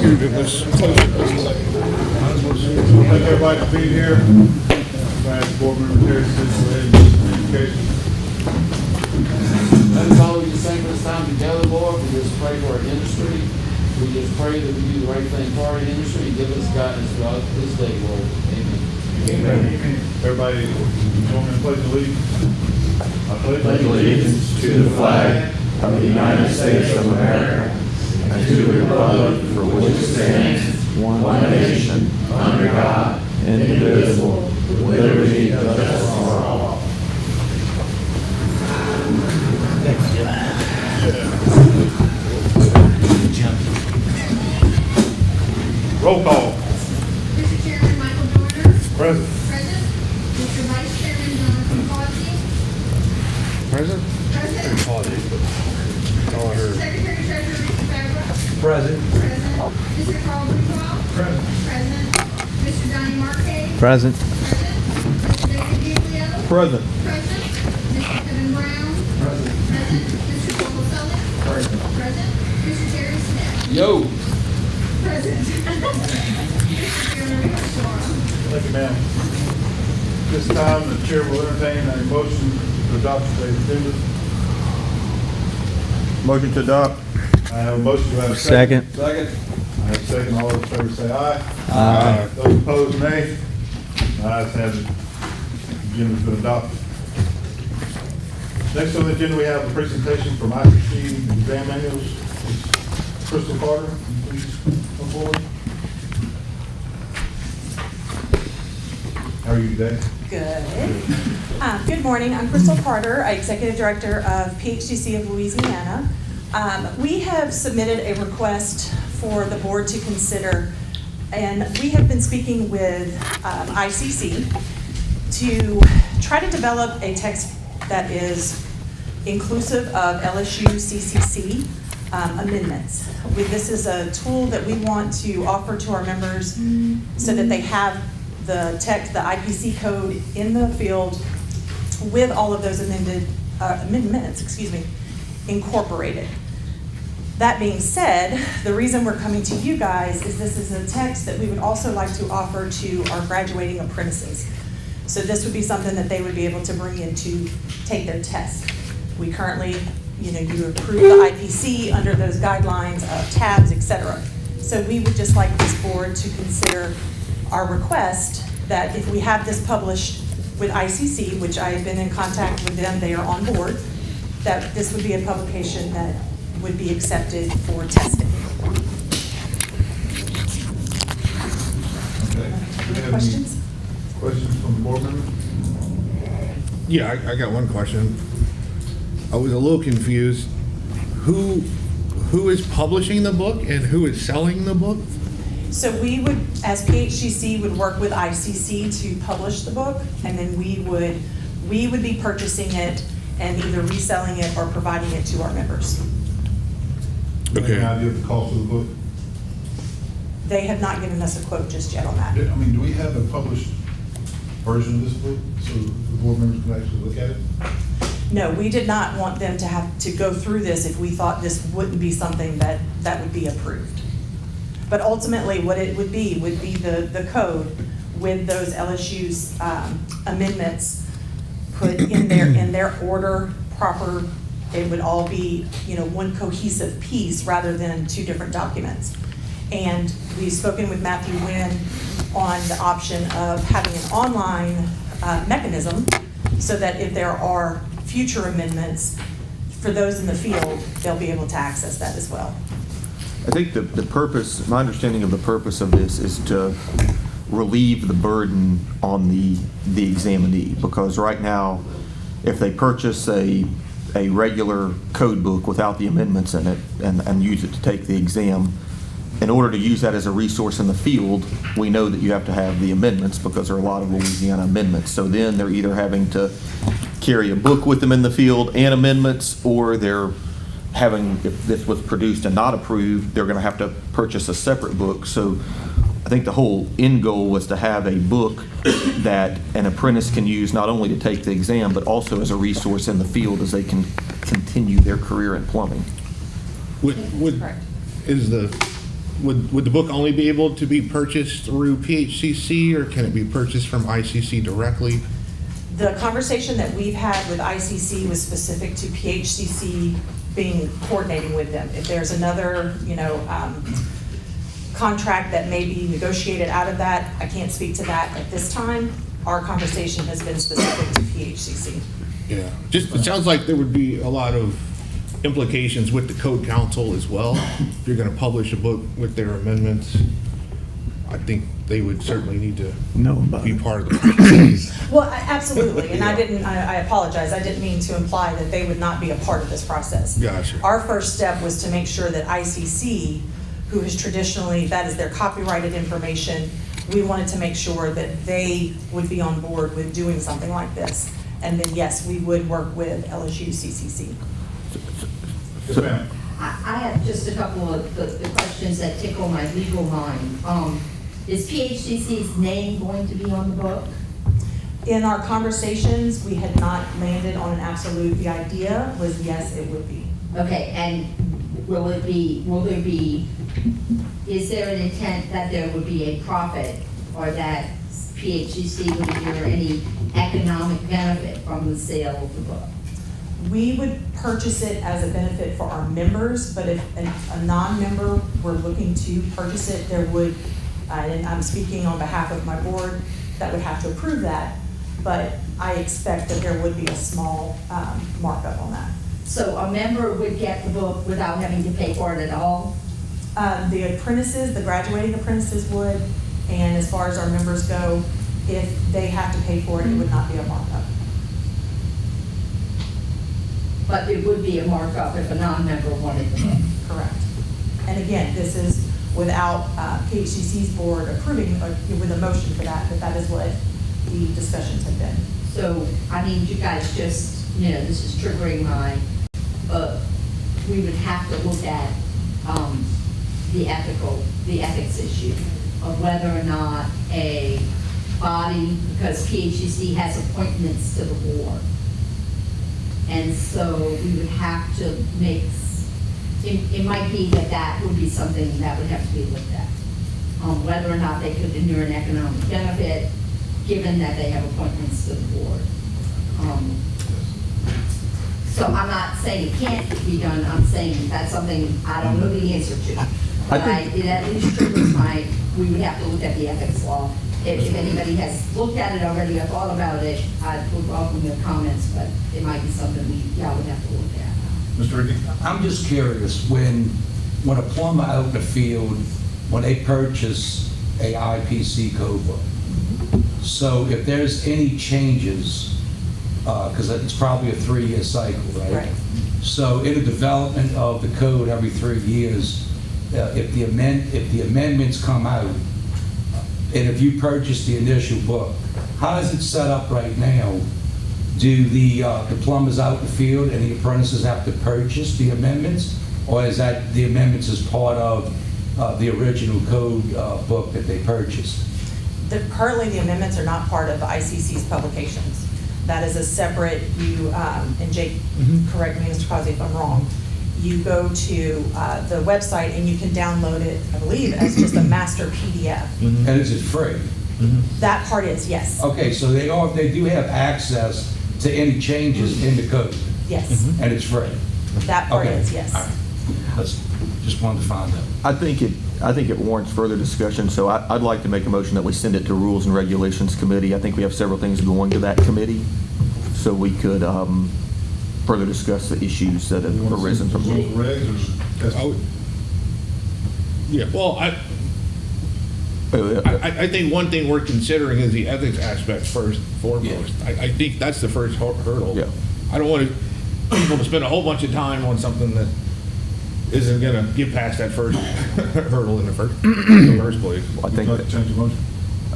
Let's close it. Thank everybody for being here. Glad board member Terry said go ahead and education. Let us always just sing this time together, Lord. We just pray for our industry. We just pray that we do the right thing for our industry and give us guidance throughout this day, Lord. Amen. Amen. Everybody join me in pledge allegiance. I pledge allegiance to the flag of the United States of America and to the republic for which it stands, one nation, under God, indivisible, with liberty and justice for all. Roll call. Mr. Chairman, Michael Joyner. Present. Present. Mr. Vice Chairman, Jonathan Quasi. Present? Present. All I heard. Secretary Treasurer Richard Fabra. Present. Present. Mr. Carl Rudow. Present. Present. Mr. Johnny Marquez. Present. Present. Mr. David Giglio. Present. Present. Mr. Kevin Brown. Present. Present. Mr. Cole Sullivan. Present. Present. Mr. Terry Smith. Yo. Present. Mr. Chairman, we have quorum. Thank you, ma'am. This time, the chair will entertain a motion to adopt today's agenda. Motion to adopt. I have a motion. Do I have a Second. Second. I have a second. All those in favor say aye. Aye. Those opposed, nay. The ayes have it. Agenda's been adopted. Next on the agenda, we have a presentation from ICC exam manuals. Crystal Carter, please come forward. How are you today? Good. Good morning. I'm Crystal Carter, Executive Director of PHCC of Louisiana. We have submitted a request for the board to consider, and we have been speaking with ICC to try to develop a text that is inclusive of LSU CCC amendments. This is a tool that we want to offer to our members so that they have the text, the IPC code in the field with all of those amendments, incorporated. That being said, the reason we're coming to you guys is this is a text that we would also like to offer to our graduating apprentices. So this would be something that they would be able to bring in to take their test. We currently, you approve the IPC under those guidelines of tabs, et cetera. So we would just like this board to consider our request that if we have this published with ICC, which I have been in contact with them, they are on board, that this would be a publication that would be accepted for testing. Okay. Do we have any Questions? questions from the board members? Yeah, I got one question. I was a little confused. Who is publishing the book and who is selling the book? So we would, as PHCC, would work with ICC to publish the book, and then we would be purchasing it and either reselling it or providing it to our members. Okay. Any idea of the cost of the book? They have not given us a quote just yet on that. I mean, do we have a published version of this book so the board members can actually look at it? No, we did not want them to have to go through this if we thought this wouldn't be something that would be approved. But ultimately, what it would be the code with those LSU's amendments put in their order, proper. It would all be, one cohesive piece rather than two different documents. And we've spoken with Matthew Wynn on the option of having an online mechanism so that if there are future amendments for those in the field, they'll be able to access that as well. I think the purpose, my understanding of the purpose of this is to relieve the burden on the examinee, because right now, if they purchase a regular code book without the amendments in it and use it to take the exam, in order to use that as a resource in the field, we know that you have to have the amendments because there are a lot of Louisiana amendments. So then they're either having to carry a book with them in the field and amendments, or they're having, if this was produced and not approved, they're going to have to purchase a separate book. So I think the whole end goal was to have a book that an apprentice can use not only to take the exam, but also as a resource in the field as they can continue their career in plumbing. Would Correct. is the would the book only be able to be purchased through PHCC, or can it be purchased from ICC directly? The conversation that we've had with ICC was specific to PHCC coordinating with them. If there's another, contract that may be negotiated out of that, I can't speak to that at this time. Our conversation has been specific to PHCC. Yeah, it sounds like there would be a lot of implications with the code council as well. If you're gonna publish a book with their amendments, I think they would certainly need to Know about be it. part of the process. Well, absolutely, and I apologize, I didn't mean to imply that they would not be a part of this process. Gotcha. Our first step was to make sure that ICC, who has traditionally, that is their copyrighted information, we wanted to make sure that they would be on board with doing something like this. And then, yes, we would work with LSU CCC. Yes, ma'am. I have just a couple of the questions that tickle my legal mind. Is PHCC's name going to be on the book? In our conversations, we had not landed on an absolute. The idea was, yes, it would be. Okay, and is there an intent that there would be a profit, or that PHCC would hear any economic benefit from the sale of the book? We would purchase it as a benefit for our members, but if a non-member were looking to purchase it, there would, and I'm speaking on behalf of my board, that would have to approve that, but I expect that there would be a small markup on that. So a member would get the book without having to pay for it at all? The apprentices, the graduating apprentices would, and as far as our members go, if they have to pay for it, it would not be a markup. But there would be a markup if a non-member wanted the book? Correct. And again, this is without PHCC's board approving, with a motion for that, but that is what the discussions have been. So, I mean, you guys just, this is triggering we would have to look at the ethics issue of whether or not a body, because PHCC has appointments to the board. And so we would have to make, it might be that would be something that would have to be looked at. Whether or not they could endure an economic benefit, given that they have appointments to the board. So I'm not saying it can't be done, I'm saying that's something I don't know the answer to. But it at least triggers we would have to look at the ethics law. If anybody has looked at it already or thought about it, I would welcome your comments, but it might be something we would have to look at. Mr. Ricky? I'm just curious, when a plumber out in the field, when they purchase a IPC code book, so if there's any changes, because it's probably a 3-year cycle, right? Right. So in the development of the code every 3 years, if the amendments come out, and if you purchase the initial book, how is it set up right now? Do the plumbers out in the field and the apprentices have to purchase the amendments? Or is that the amendments as part of the original code book that they purchased? Currently, the amendments are not part of the ICC's publications. That is a separate, and Jake, correct me, Mr. Causey, if I'm wrong. You go to the website and you can download it, I believe, as just a master PDF. And is it free? That part is, yes. Okay, so they do have access to any changes in the code, Yes, and it's free? that part Okay. is, yes. All right. Just wanted to find out. I think it warrants further discussion, so I'd like to make a motion that we send it to Rules and Regulations Committee. I think we have several things going to that committee, so we could further discuss the issues that have arisen from Rules it. and regs, I would- Yeah, well, I think one thing we're considering is the ethics aspect first and foremost. I think that's the first hurdle. Yeah. I don't want people to spend a whole bunch of time on something that isn't gonna get past that first hurdle in the first place. I Would think you like to change the motion?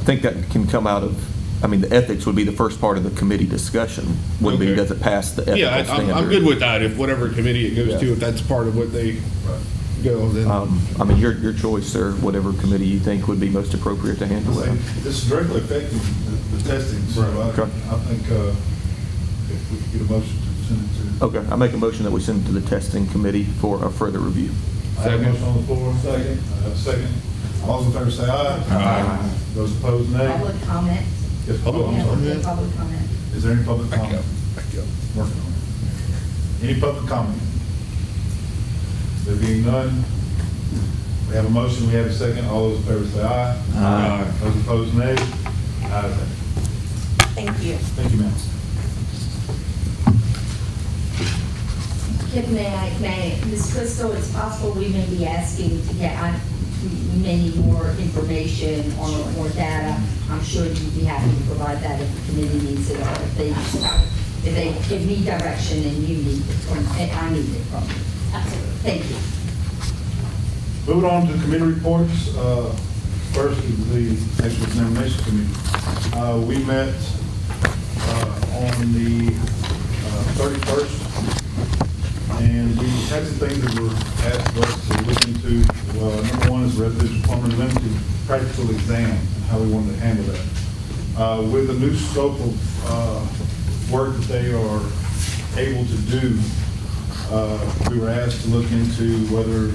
that can come out of, the ethics would be the first part of the committee discussion, would be, Okay. does it pass the ethical Yeah, standard? I'm good with that. If whatever committee it goes Yeah. to, if that's part of what they go, then. Your choice, sir, whatever committee you think would be most appropriate to handle that. This is directly affecting the testing, so Okay. I think if we could get a motion to send it to. Okay, I make a motion that we send it to the testing committee for a further review. I have a Second. motion on the floor. Second. I have a second. All those in favor say aye. Aye. Those opposed, nay. Public comment. Yes, Public I'm Yeah, sorry. we'll do public comment. Is there any public Back comment? up, back up. Working on it. Any public comment? There being none, we have a motion, we have a second. All those in favor say aye. Aye. Those opposed, nay. Ayes have it. Thank you. Thank you, ma'am. Ms. Crystal, it's possible we may be asking to get, we may need more information or more data. I'm sure you'd be happy to provide that if the committee needs it, or if they give me direction and you need it, or I need it from you. Absolutely. Thank you. Moving on to committee reports. First is the actual examination committee. We met on the 31st, and we had some things that were asked of us to look into. Well, number one is residential plumber limited practical exam and how we wanted to handle that. With the new scope of work that they are able to do, we were asked to look into whether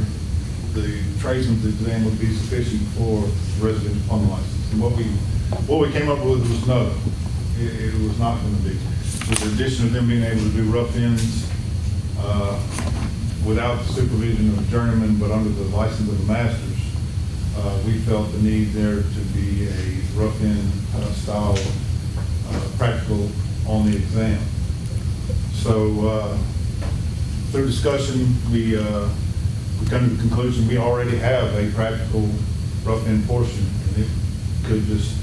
the tradesman's exam would be sufficient for residential plumbing license. And what we came up with was no, it was not going to be. With the addition of them being able to do rough ends without the supervision of a journeyman, but under the license of the masters, we felt the need there to be a rough end style practical on the exam. So through discussion, we come to the conclusion we already have a practical rough end portion, and it could just,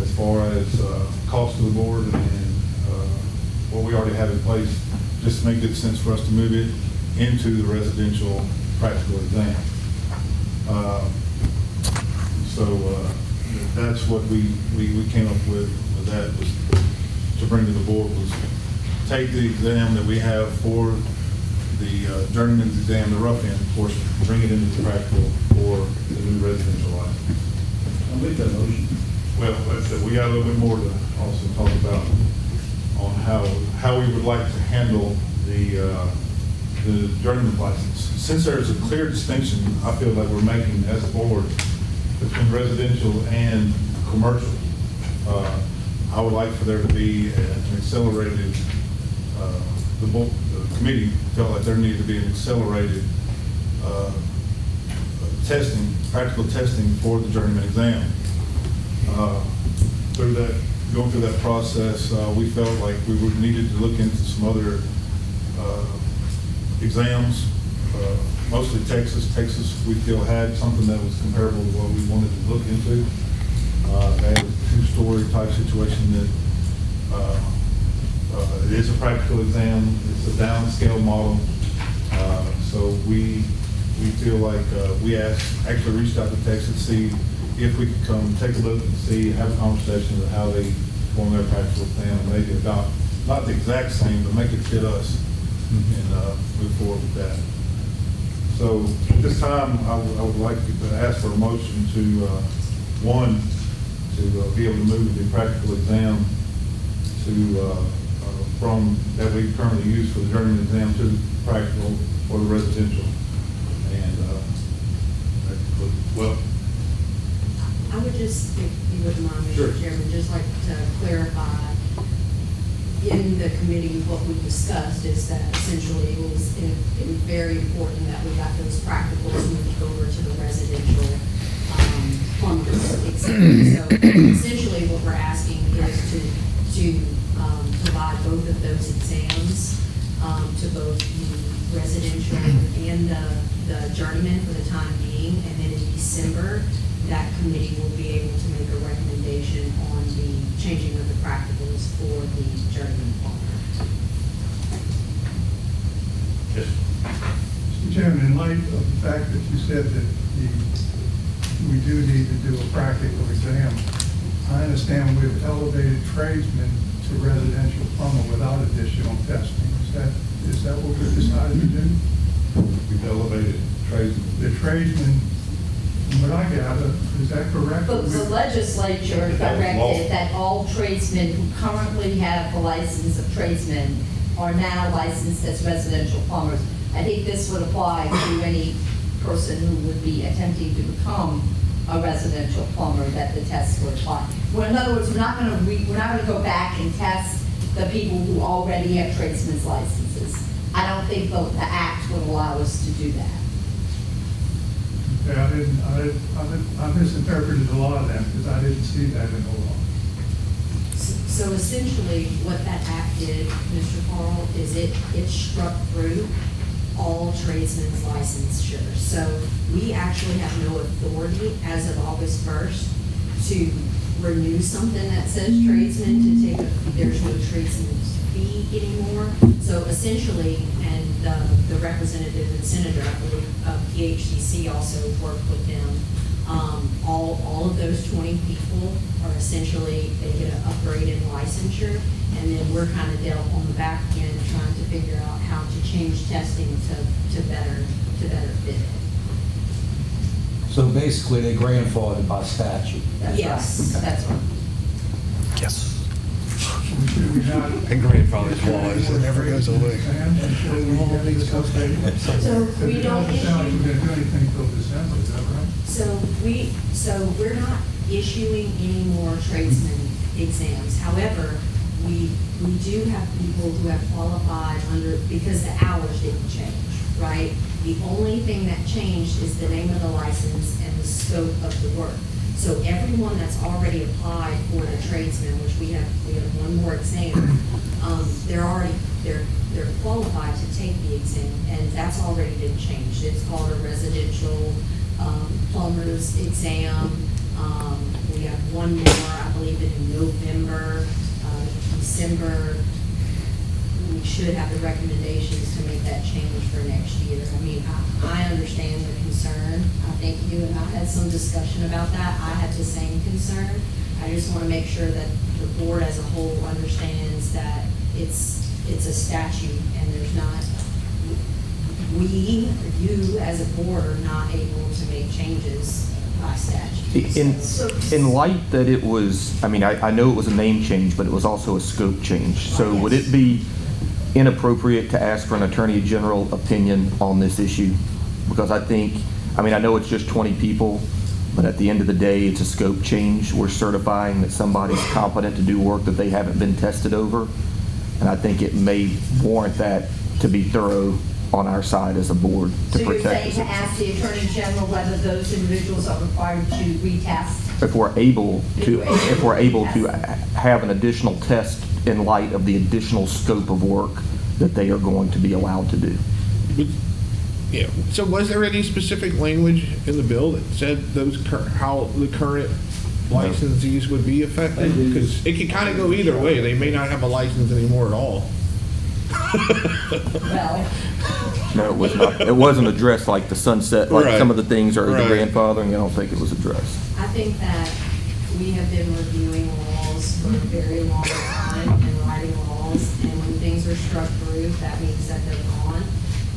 as far as cost to the board and what we already have in place, just make good sense for us to move it into the residential practical exam. So that's what we came up with that, was to bring to the board, was take the exam that we have for the journeyman's exam, the rough end portion, bring it into the practical for the new residential license. I'll make that motion. Well, like I said, we got a little bit more to also talk about on how we would like to handle the journeyman's license. Since there's a clear distinction, I feel like we're making as a board between residential and commercial, I would like for there to be an accelerated, the committee felt like there needed to be an accelerated testing, practical testing for the journeyman exam. Going through that process, we felt like we would needed to look into some other exams, mostly Texas. Texas, we feel, had something that was comparable to what we wanted to look into. They had a two-story type situation that it is a practical exam. It's a downscale model. So we feel like we actually reached out to Texas to see if we could come take a look and see, have a conversation with how they perform their practical exam, and maybe adopt, not the exact same, but make it fit us, and move forward with that. So at this time, I would like to ask for a motion to, one, to be able to move the practical exam to, from that we currently use for the journeyman exam to the practical or the residential. And, well, I would just, if you wouldn't mind, Sure. Mr. Chairman, just like to clarify, in the committee, what we discussed is that essentially it was very important that we got those practicals moved over to the residential plumbers exam. So essentially what we're asking is to provide both of those exams to both the residential and the journeyman for the time being, and then in December, that committee will be able to make a recommendation on the changing of the practicals for the journeyman plumber. yes. Mr. Chairman, in light of the fact that you said that we do need to do a practical exam, I understand we've elevated tradesmen to residential plumber without additional testing. Is that what we decided to do? We've elevated tradesmen. The tradesmen, from what I gather, is that correct? But the legislature directed that all tradesmen who currently have the license of tradesmen are now licensed as residential plumbers. I think this would apply to any person who would be attempting to become a residential plumber that the test would apply. Well, in other words, we're not gonna go back and test the people who already have tradesman's licenses. I don't think the act would allow us to do that. Yeah, I misinterpreted a lot of that because I didn't see that in the law. So essentially, what that act did, Mr. Carl, is it struck through all tradesmen's licensure. So we actually have no authority as of August 1st to renew something that says tradesman, to take there's no tradesman's fee anymore. So essentially, and the representative and senator, I believe, of PHCC also worked with them. All of those 20 people are essentially, they get an upgrade in licensure, and then we're kind of dealt on the back end trying to figure out how to change testing to better fit it. So basically, they grandfathered by statute. That's Yes. right. That's right. Yes. Should we not? And grandfather's laws, it never goes away. So we don't It doesn't sound like we're gonna do anything till December, is that right? So we're not issuing any more tradesman exams. However, we do have people who have qualified under, because the hours didn't change, right? The only thing that changed is the name of the license and the scope of the work. So everyone that's already applied for the tradesman, which we have one more exam, they're qualified to take the exam, and that's already been changed. It's called a residential plumber's exam. We have one more, I believe, in November, December. We should have the recommendations to make that change for next year. I mean, I understand the concern. I think you and I had some discussion about that. I had the same concern. I just want to make sure that the board as a whole understands that it's a statute, and there's not, you as a board are not able to make changes by statute. In light that it was, I mean, I know it was a name change, but it was also a scope change. So would it be inappropriate to ask for an Attorney General opinion on this issue? Because I know it's just 20 people, but at the end of the day, it's a scope change. We're certifying that somebody's competent to do work that they haven't been tested over. And I think it may warrant that to be thorough on our side as a board to So you're protect saying to us. ask the Attorney General whether those individuals are required to retest? If we're able to have an additional test in light of the additional scope of work that they are going to be allowed to do. Yeah, so was there any specific language in the bill that said how the current licensees would be affected? Because it could kind of go either way. They may not have a license anymore at all. Well, No, it was not. It wasn't addressed like the sunset, like Right. some of the things are the Right. grandfathering. I don't think it was addressed. I think that we have been reviewing laws for a very long time and writing laws, and when things are struck through, that means that they're gone.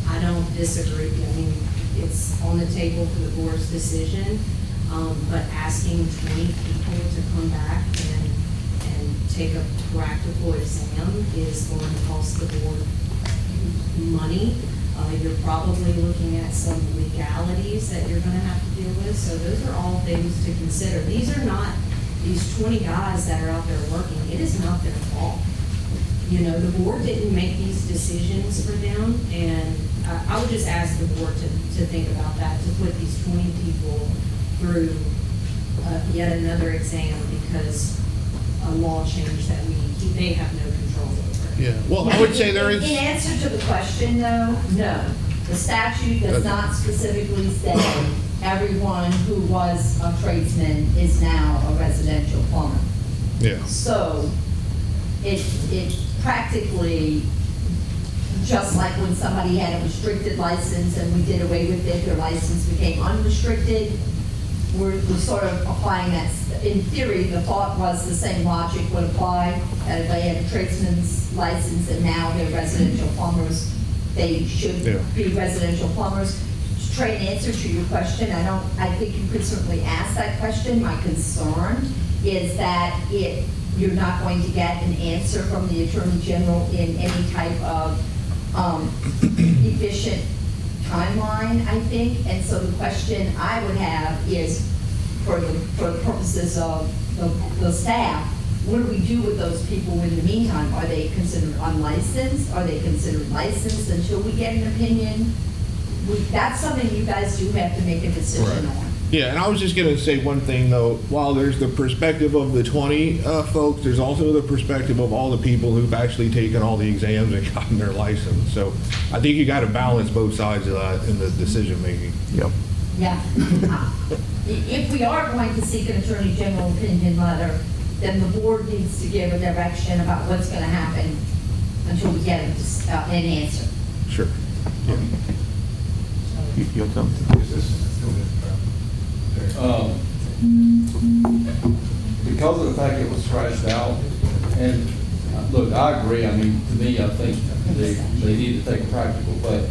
I don't disagree. I mean, it's on the table for the board's decision, but asking 20 people to come back and take a practical exam is going to cost the board money. You're probably looking at some legalities that you're going to have to deal with. So those are all things to consider. These are not, these 20 guys that are out there working, it is not their fault. You know, the board didn't make these decisions for them, and I would just ask the board to think about that, to put these 20 people through yet another exam because a law change that they have no control over. Yeah, well, I would say there is. in answer to the question, though, no. The statute does not specifically say everyone who was a tradesman is now a residential plumber. Yeah. So it practically, just like when somebody had a restricted license and we did away with it, their license became unrestricted, we're sort of applying that. In theory, the thought was the same logic would apply, that if they had a tradesman's license and now they're residential plumbers, they should be residential plumbers. To try and answer to your question, I think you could certainly ask that question. My concern is that you're not going to get an answer from the Attorney General in any type of efficient timeline, I think, and so the question I would have is, for the purposes of the staff, what do we do with those people in the meantime? Are they considered unlicensed? Are they considered licensed until we get an opinion? That's something you guys do have to make a decision Right. on. Yeah, and I was just gonna say one thing though, while there's the perspective of the 20 folks, there's also the perspective of all the people who've actually taken all the exams and gotten their license. So I think you gotta balance both sides of that in the decision making. Yep. Yeah. If we are going to seek an Attorney General opinion letter, then the board needs to give a direction about what's gonna happen until we get an answer. Sure. Yeah. You have something? Because of the fact it was scratched out, and look, I agree, I mean, to me, I think they need to take a practical, but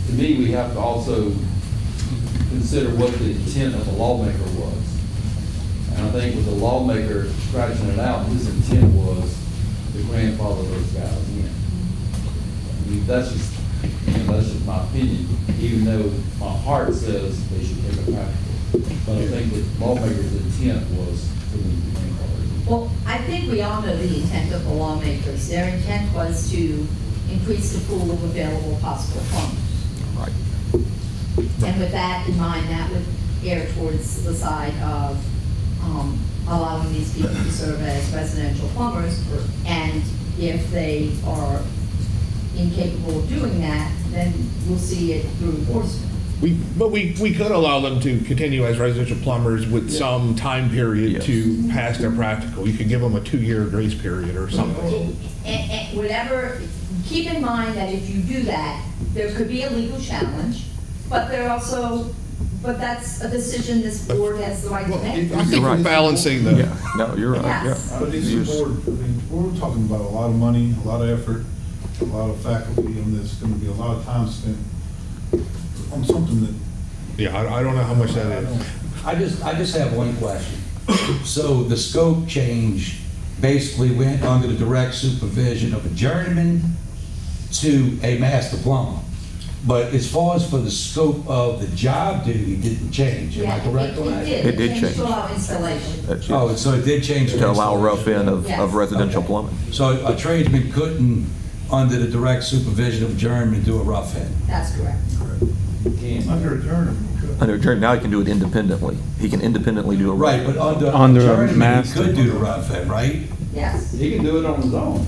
to me, we have to also consider what the intent of the lawmaker was. And I think with the lawmaker scratching it out, his intent was to grandfather those guys in. I mean, that's just my opinion, even though my heart says they should take a practical. But I think the lawmaker's intent was for them to grandfather. Well, I think we all know the intent of the lawmakers. Their intent was to increase the pool of available possible funds. Right. And with that in mind, that would err towards the side of allowing these people to serve as residential plumbers. And if they are incapable of doing that, then we'll see it through enforcement. But we could allow them to continue as residential plumbers with some time period Yes. to pass their practical. You could give them a 2-year grace period or something. And whatever, keep in mind that if you do that, there could be a legal challenge, but but that's a decision this board has the right to Well, make. I think we're balancing the. Yeah, no, you're right, Yes. yeah. But it's Yes. board, I mean, we're talking about a lot of money, a lot of effort, a lot of faculty, and there's gonna be a lot of time spent on something that. Yeah, I don't know how much that is. I just have one question. So the scope change basically went under the direct supervision of a journeyman to a master plumber. But as far as for the scope of the job duty, it didn't change. Am I Yeah, correct on that? It did It change. to allow installation. That's Oh, just so it did change. to allow rough in of Yes. residential Okay. plumbing. So a tradesman couldn't, under the direct supervision of a journeyman, do a rough in? That's correct. Under a journeyman, you could. Under attorney, now he can do it independently. He can independently do a rough. Right, but under Under a a journeyman, he master could do the rough in, right? Yes. He can do it on his own.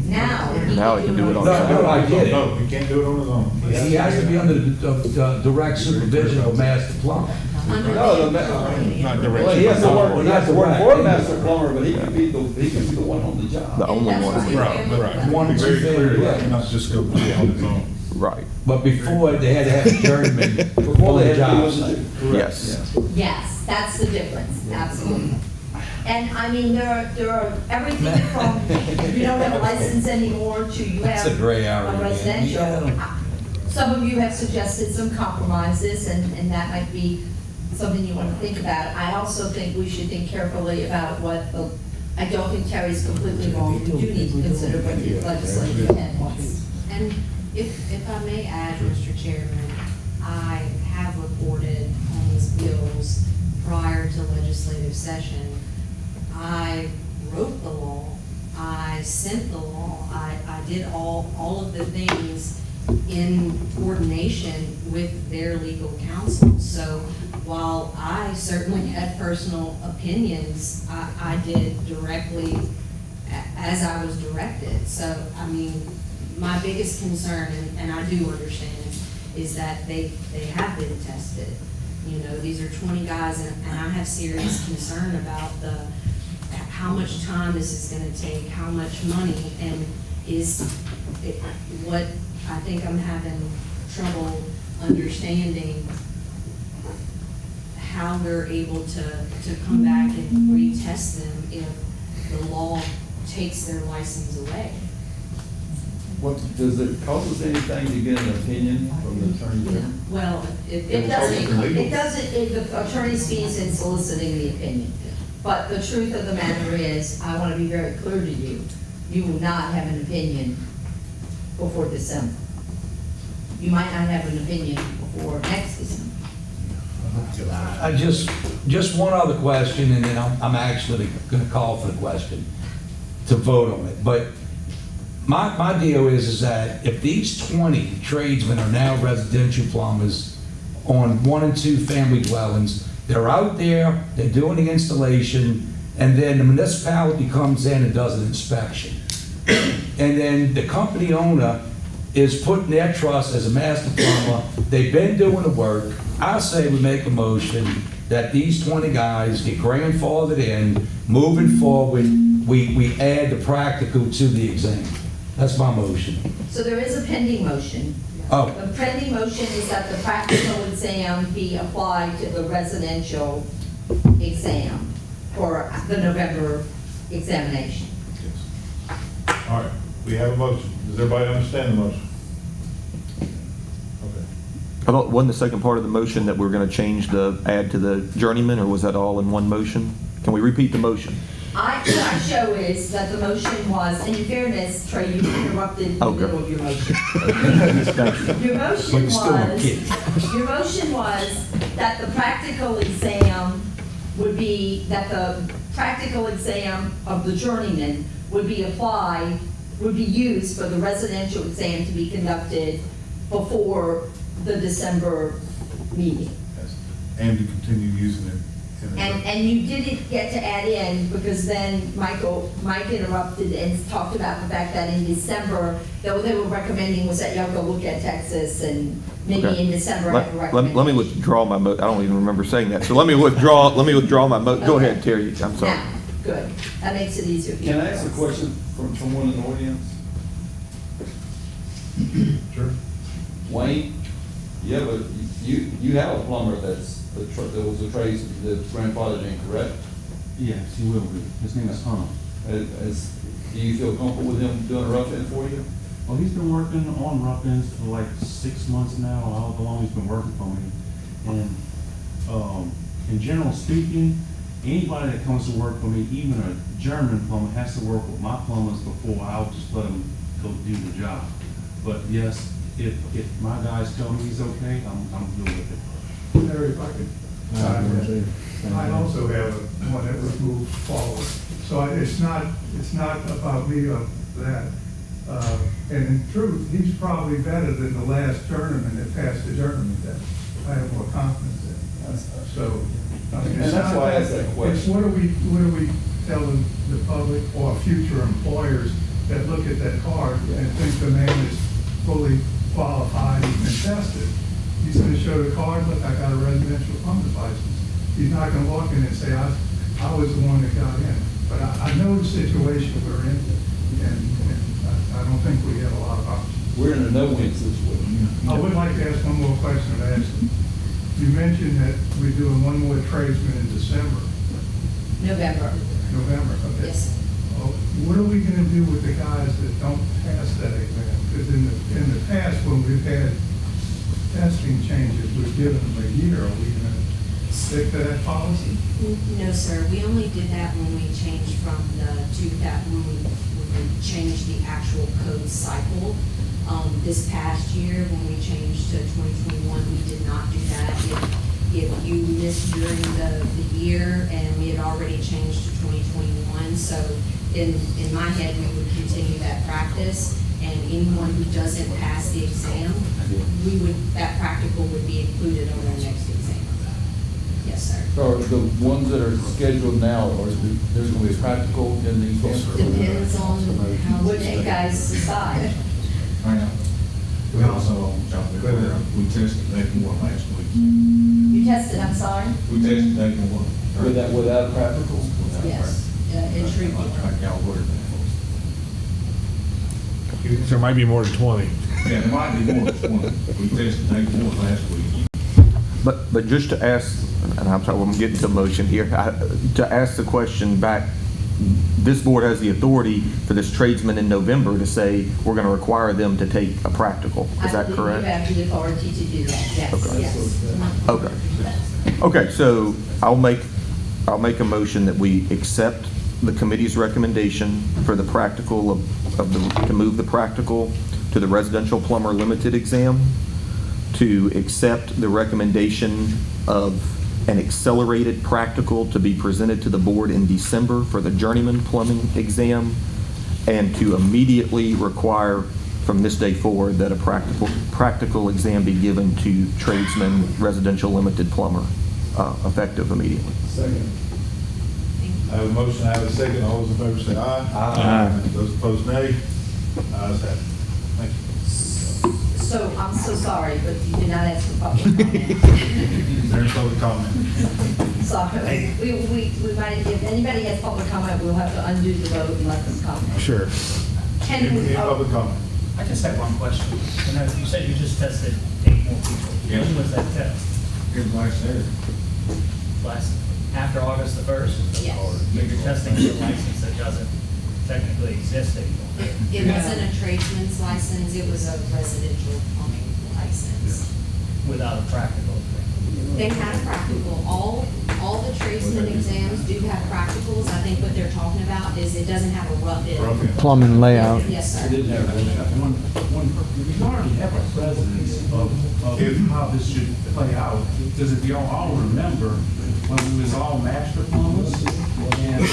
Now. Now he can do it on No, no, I get it. No, he can't do it on his own. He has to be under the direct supervision of a master plumber. No, Not direct. well, he has to work for a master plumber, but he can be the one on the job. The only That's one. right. Right, right. One One, very two, clear, yeah. not just go do it on his own. Right, But before, they had to have a journeyman Before on they the had to job do site. it. Correct, yes. Yes, that's the difference, absolutely. And I mean, there are everything from, you don't have a license anymore to you That's have a gray area, a man. residential. Some of you have suggested some compromises, and that might be something you want to think about. I also think we should think carefully about I don't think Terry's completely wrong. We do need to consider what the legislative intent was. And if I may add, Mr. Chairman, I have reported on these bills prior to legislative session. I wrote the law, I sent the law, I did all of the things in coordination with their legal counsel. So while I certainly had personal opinions, I did directly as I was directed. So, I mean, my biggest concern, and I do understand, is that they have been tested. You know, these are 20 guys, and I have serious concern about how much time this is gonna take, how much money, and what I think I'm having trouble understanding how we're able to come back and retest them if the law takes their license away. What, does it cost us anything to get an opinion from the attorney general? Well, It doesn't, the attorney's fees in soliciting the opinion. But the truth of the matter is, I want to be very clear to you, you will not have an opinion before December. you might not have an opinion before next December. I just one other question, and then I'm actually gonna call for the question to vote on it. But my deal is that if these 20 tradesmen are now residential plumbers on 1 and 2 family dwellings, they're out there, they're doing the installation, and then the municipality comes in and does an inspection. And then the company owner is putting their trust as a master plumber, they've been doing the work. I say we make a motion that these 20 guys get grandfathered in, moving forward, we add the practical to the exam. That's my motion. So there is a pending motion. Oh. The pending motion is that the practical exam be applied to the residential exam for the November examination. All right, we have a motion. Does everybody understand the motion? Okay. I thought, wasn't the second part of the motion that we're going to change the, add to the journeyman, or was that all in one motion? Can we repeat the motion? What I show is that the motion was, and in fairness, Trey, you interrupted in the Okay. middle of your motion. Thank you. Your But motion you're still a kid. your motion was that the practical exam would be, that the practical exam of the journeyman would be applied, would be used for the residential exam to be conducted before the December meeting. Yes. And to continue using it. in the- And you didn't get to add in, because then Mike interrupted and talked about the fact that in December, that what they were recommending was that y'all go look at Texas, and maybe Okay. in December have a Let recommendation. me withdraw my I don't even remember saying that. So let me withdraw my go ahead, Terry, I'm sorry. Now, good, that makes it easier for you. Can I ask a question from one in the audience? Sure. Wayne, you have a plumber that was a trades, the grandfather in, correct? Yes, he will be. His name is Hunter. Do you feel comfortable with him doing a rough in for you? Well, he's been working on rough-ins for like 6 months now, how long he's been working for me. And, in general speaking, anybody that comes to work for me, even a German plumber, has to work with my plumbers before I'll just let him go do the job. But yes, if my guys tell me he's okay, I'm good with it. Larry, if I could chime in. I also have one that was moved forward. So it's not about me or that. And in truth, he's probably better than the last journeyman that passed the journeyman test. I have more confidence in. So, I mean, And it's that's not why I asked that- that It's question. what are we telling the public or future employers that look at that card and think the man is fully qualified and tested? He's gonna show the card, look, I got a residential plumber's license. He's not gonna walk in and say, I was the one that got in. But I know the situation we're in, and I don't think we have a lot of options. We're in a no-win situation. I would like to ask one more question of Ashley. You mentioned that we're doing one more tradesman in December, November, November, okay? yes. What are we gonna do with the guys that don't pass that exam? Because in the past, when we've had testing changes, we've given them a year. Are we gonna stick to that policy? No, sir, we only did that when we changed from when we changed the actual code cycle. This past year, when we changed to 2021, we did not do that. If you missed during the year, and we had already changed to 2021, so in my head, we would continue that practice, and anyone who doesn't pass the exam, that practical would be included on their next exam. Yes, sir. Or the ones that are scheduled now, or there's gonna be a practical in the exam? Depends on what you guys decide. We also, we tested Dayton Moore last week. You tested, I'm sorry? We tested Dayton Moore. Without a practical? Yes, entry. Like y'all ordered that. There might be more than 20. Yeah, there might be more than one. We tested Dayton Moore last week. But just to ask, and I'm sorry, I'm getting to motion here, to ask the question back, this board has the authority for this tradesman in November to say, we're going to require them to take a practical. Is that correct? I believe you have the authority to do that, yes, Okay. yes. Okay. Okay, so I'll make a motion that we accept the committee's recommendation for the practical to move the practical to the residential plumber limited exam to accept the recommendation of an accelerated practical to be presented to the board in December for the journeyman plumbing exam, and to immediately require from this day forward that a practical exam be given to tradesman residential limited plumber, effective immediately. Second. I have a motion, I have a second. All those in favor say aye. Aye. Those opposed, nay. Ayes have it. Thank you. So, I'm so sorry, but you did not ask for public comment. Is there any public comment? Sorry, we might, if anybody has public comment, we'll have to undo the vote and let them comment. Sure. Can we, Any public comment? I just have one question. You know, you said you just tested 8 more people. Yes. When was that test? Here's last there. After August the 1st? Yes. So you're testing for a license that doesn't technically exist anymore. It wasn't a tradesman's license, it was a residential plumbing license. Without a practical. They had a practical, all the tradesman exams do have practicals. I think what they're talking about is it doesn't have a rough-in. Rough-in. Plumbing layout. Yes, sir. It didn't have that. We already have a precedence of how this should play out, because if y'all all remember, when we was all master plumbers, and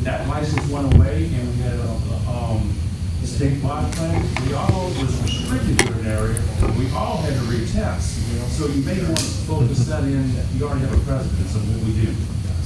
that license went away, and we had a statewide thing, we all was restricted to an area, we all had to retest. So you may want to focus that in, you already have a precedence of what we do.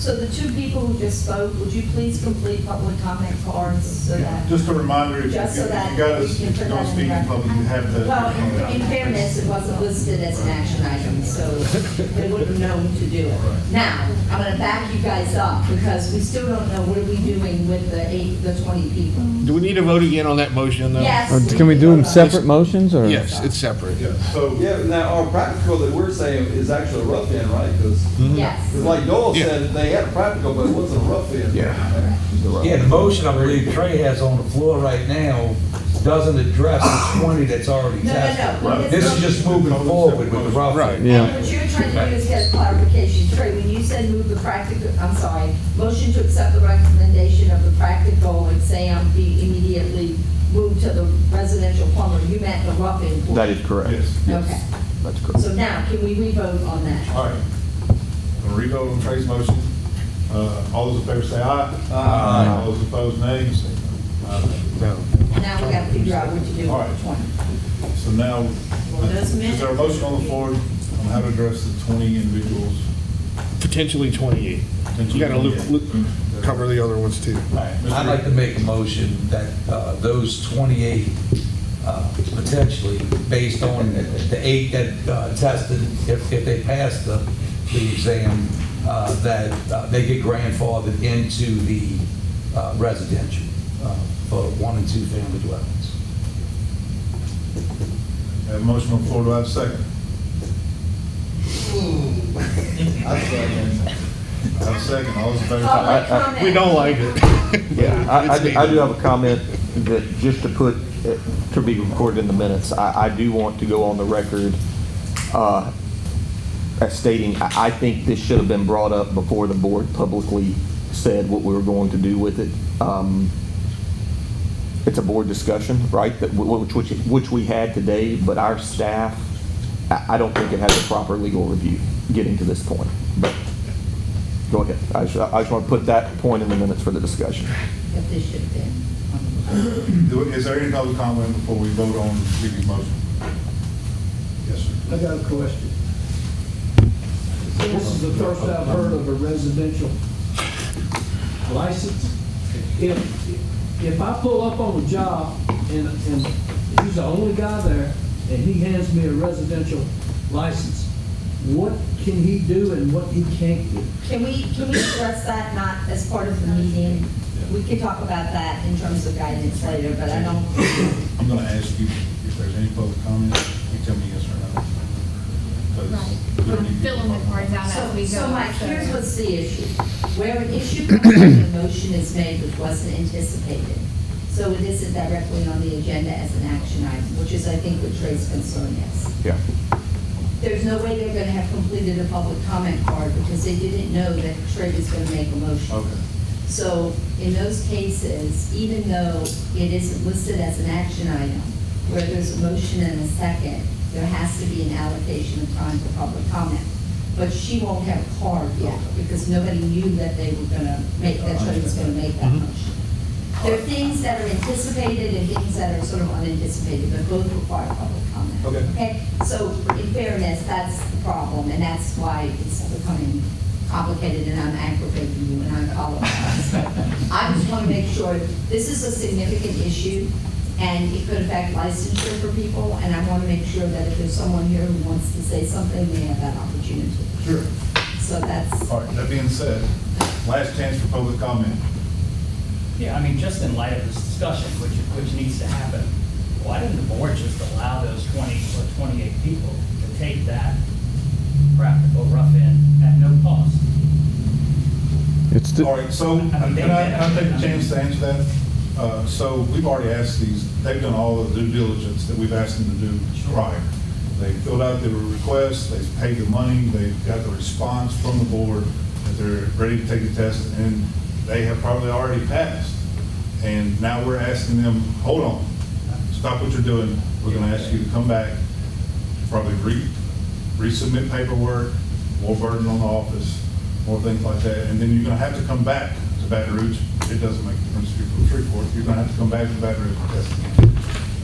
so the 2 people who just spoke, would you please complete public comment cards so that? Just a reminder, if you Just so that guys, we can if put you're going that to in speak in the public, you have to. Well, in fairness, it wasn't listed as an action item, so they would have known to do it. Now, I'm gonna back you guys up, because we still don't know what are we doing with the 20 people. Do we need to vote again on that motion, though? Yes. Can we do them separate motions, or? Yes, it's separate. Yeah, so, Yeah, now, our practical that we're saying is actually a rough-in, right? Because Yes. like Doyle Yeah. said, they had a practical, but it wasn't a rough-in. Yeah, the motion I believe Trey has on the floor right now doesn't address the 20 that's already No, tested. no, no. This is just moving forward with the rough. Right. Yeah. And what you're trying to do is get clarification. Trey, when you said move the practical, I'm sorry, motion to accept the recommendation of the practical exam be immediately moved to the residential plumber, you meant the rough-in portion? That is correct. yes. Okay. That's correct. So now, can we re-vote on that? All right. I'm going to revote on Trey's motion. All those in favor say aye. Aye. All those opposed, nay. No. Now we gotta figure out what to do All with right. the 20. So now, those is there a motion on the floor on how to address the 20 individuals? Potentially 28. You gotta cover the other ones, too. All right, Mr. I'd like to make a motion that those 28, potentially, based on the 8 that tested, if they pass the exam, that they get grandfathered into the residential for 1 and 2 family dwellings. I have a motion on the floor, do I have a second? I have a second, all those in favor say aye. Public comment. We don't like it. Yeah, It's I do have a comment that, just to put, to be recorded in the minutes, I do want to go on the record as stating, I think this should have been brought up before the board publicly said what we were going to do with it. It's a board discussion, right, that, which we had today, but our staff, I don't think it has a proper legal review getting to this point. But go ahead. I just want to put that point in the minutes for the discussion. If this should have been. Is there any public comment before we vote on Vicky's motion? Yes, sir. I got a question. This is the first I've heard of a residential license. If I pull up on a job and he's the only guy there and he hands me a residential license, what can he do and what he can't do? Can we address that not as part of the meeting? We can talk about that in terms of guidance later, but I don't. I'm going to ask you if there's any public comment, you tell me yes or no. I'm filling the cards out as we go. So Mike, here's what's the issue. Where an issue comes up, a motion is made which wasn't anticipated. So it isn't directly on the agenda as an action item, which is, I think, what Trey's concern is. Yeah. There's no way they're gonna have completed a public comment card because they didn't know that Trey was gonna make a motion. Okay. So in those cases, even though it isn't listed as an action item, where there's a motion and a second, there has to be an allocation of time for public comment. But she won't have a card yet, because nobody knew that they were gonna make, that Tony was gonna make that motion. There are things that are anticipated and things that are sort of unanticipated, but both require public comment. Okay. So in fairness, that's the problem, and that's why it's becoming complicated, and I'm aggravating you, and I apologize. I just want to make sure, this is a significant issue, and it could affect licensure for people, and I want to make sure that if there's someone here who wants to say something, they have that opportunity. Sure. So that's, All right, that being said, last chance for public comment. Yeah, I mean, just in light of this discussion, which needs to happen, why didn't the board just allow those 20 or 28 people to take that practical rough-in at no cost? All right, so can I take a chance to answer that? So we've already asked these, they've done all the due diligence that we've asked them to do prior. They filled out their requests, they've paid the money, they've got the response from the board that they're ready to take the test, and they have probably already passed. And now we're asking them, hold on, stop what you're doing. We're gonna ask you to come back, probably resubmit paperwork, more burden on the office, more things like that. And then you're gonna have to come back to Baton Rouge. It doesn't make a difference if you're from Shreveport. You're gonna have to come back to Baton Rouge and test again.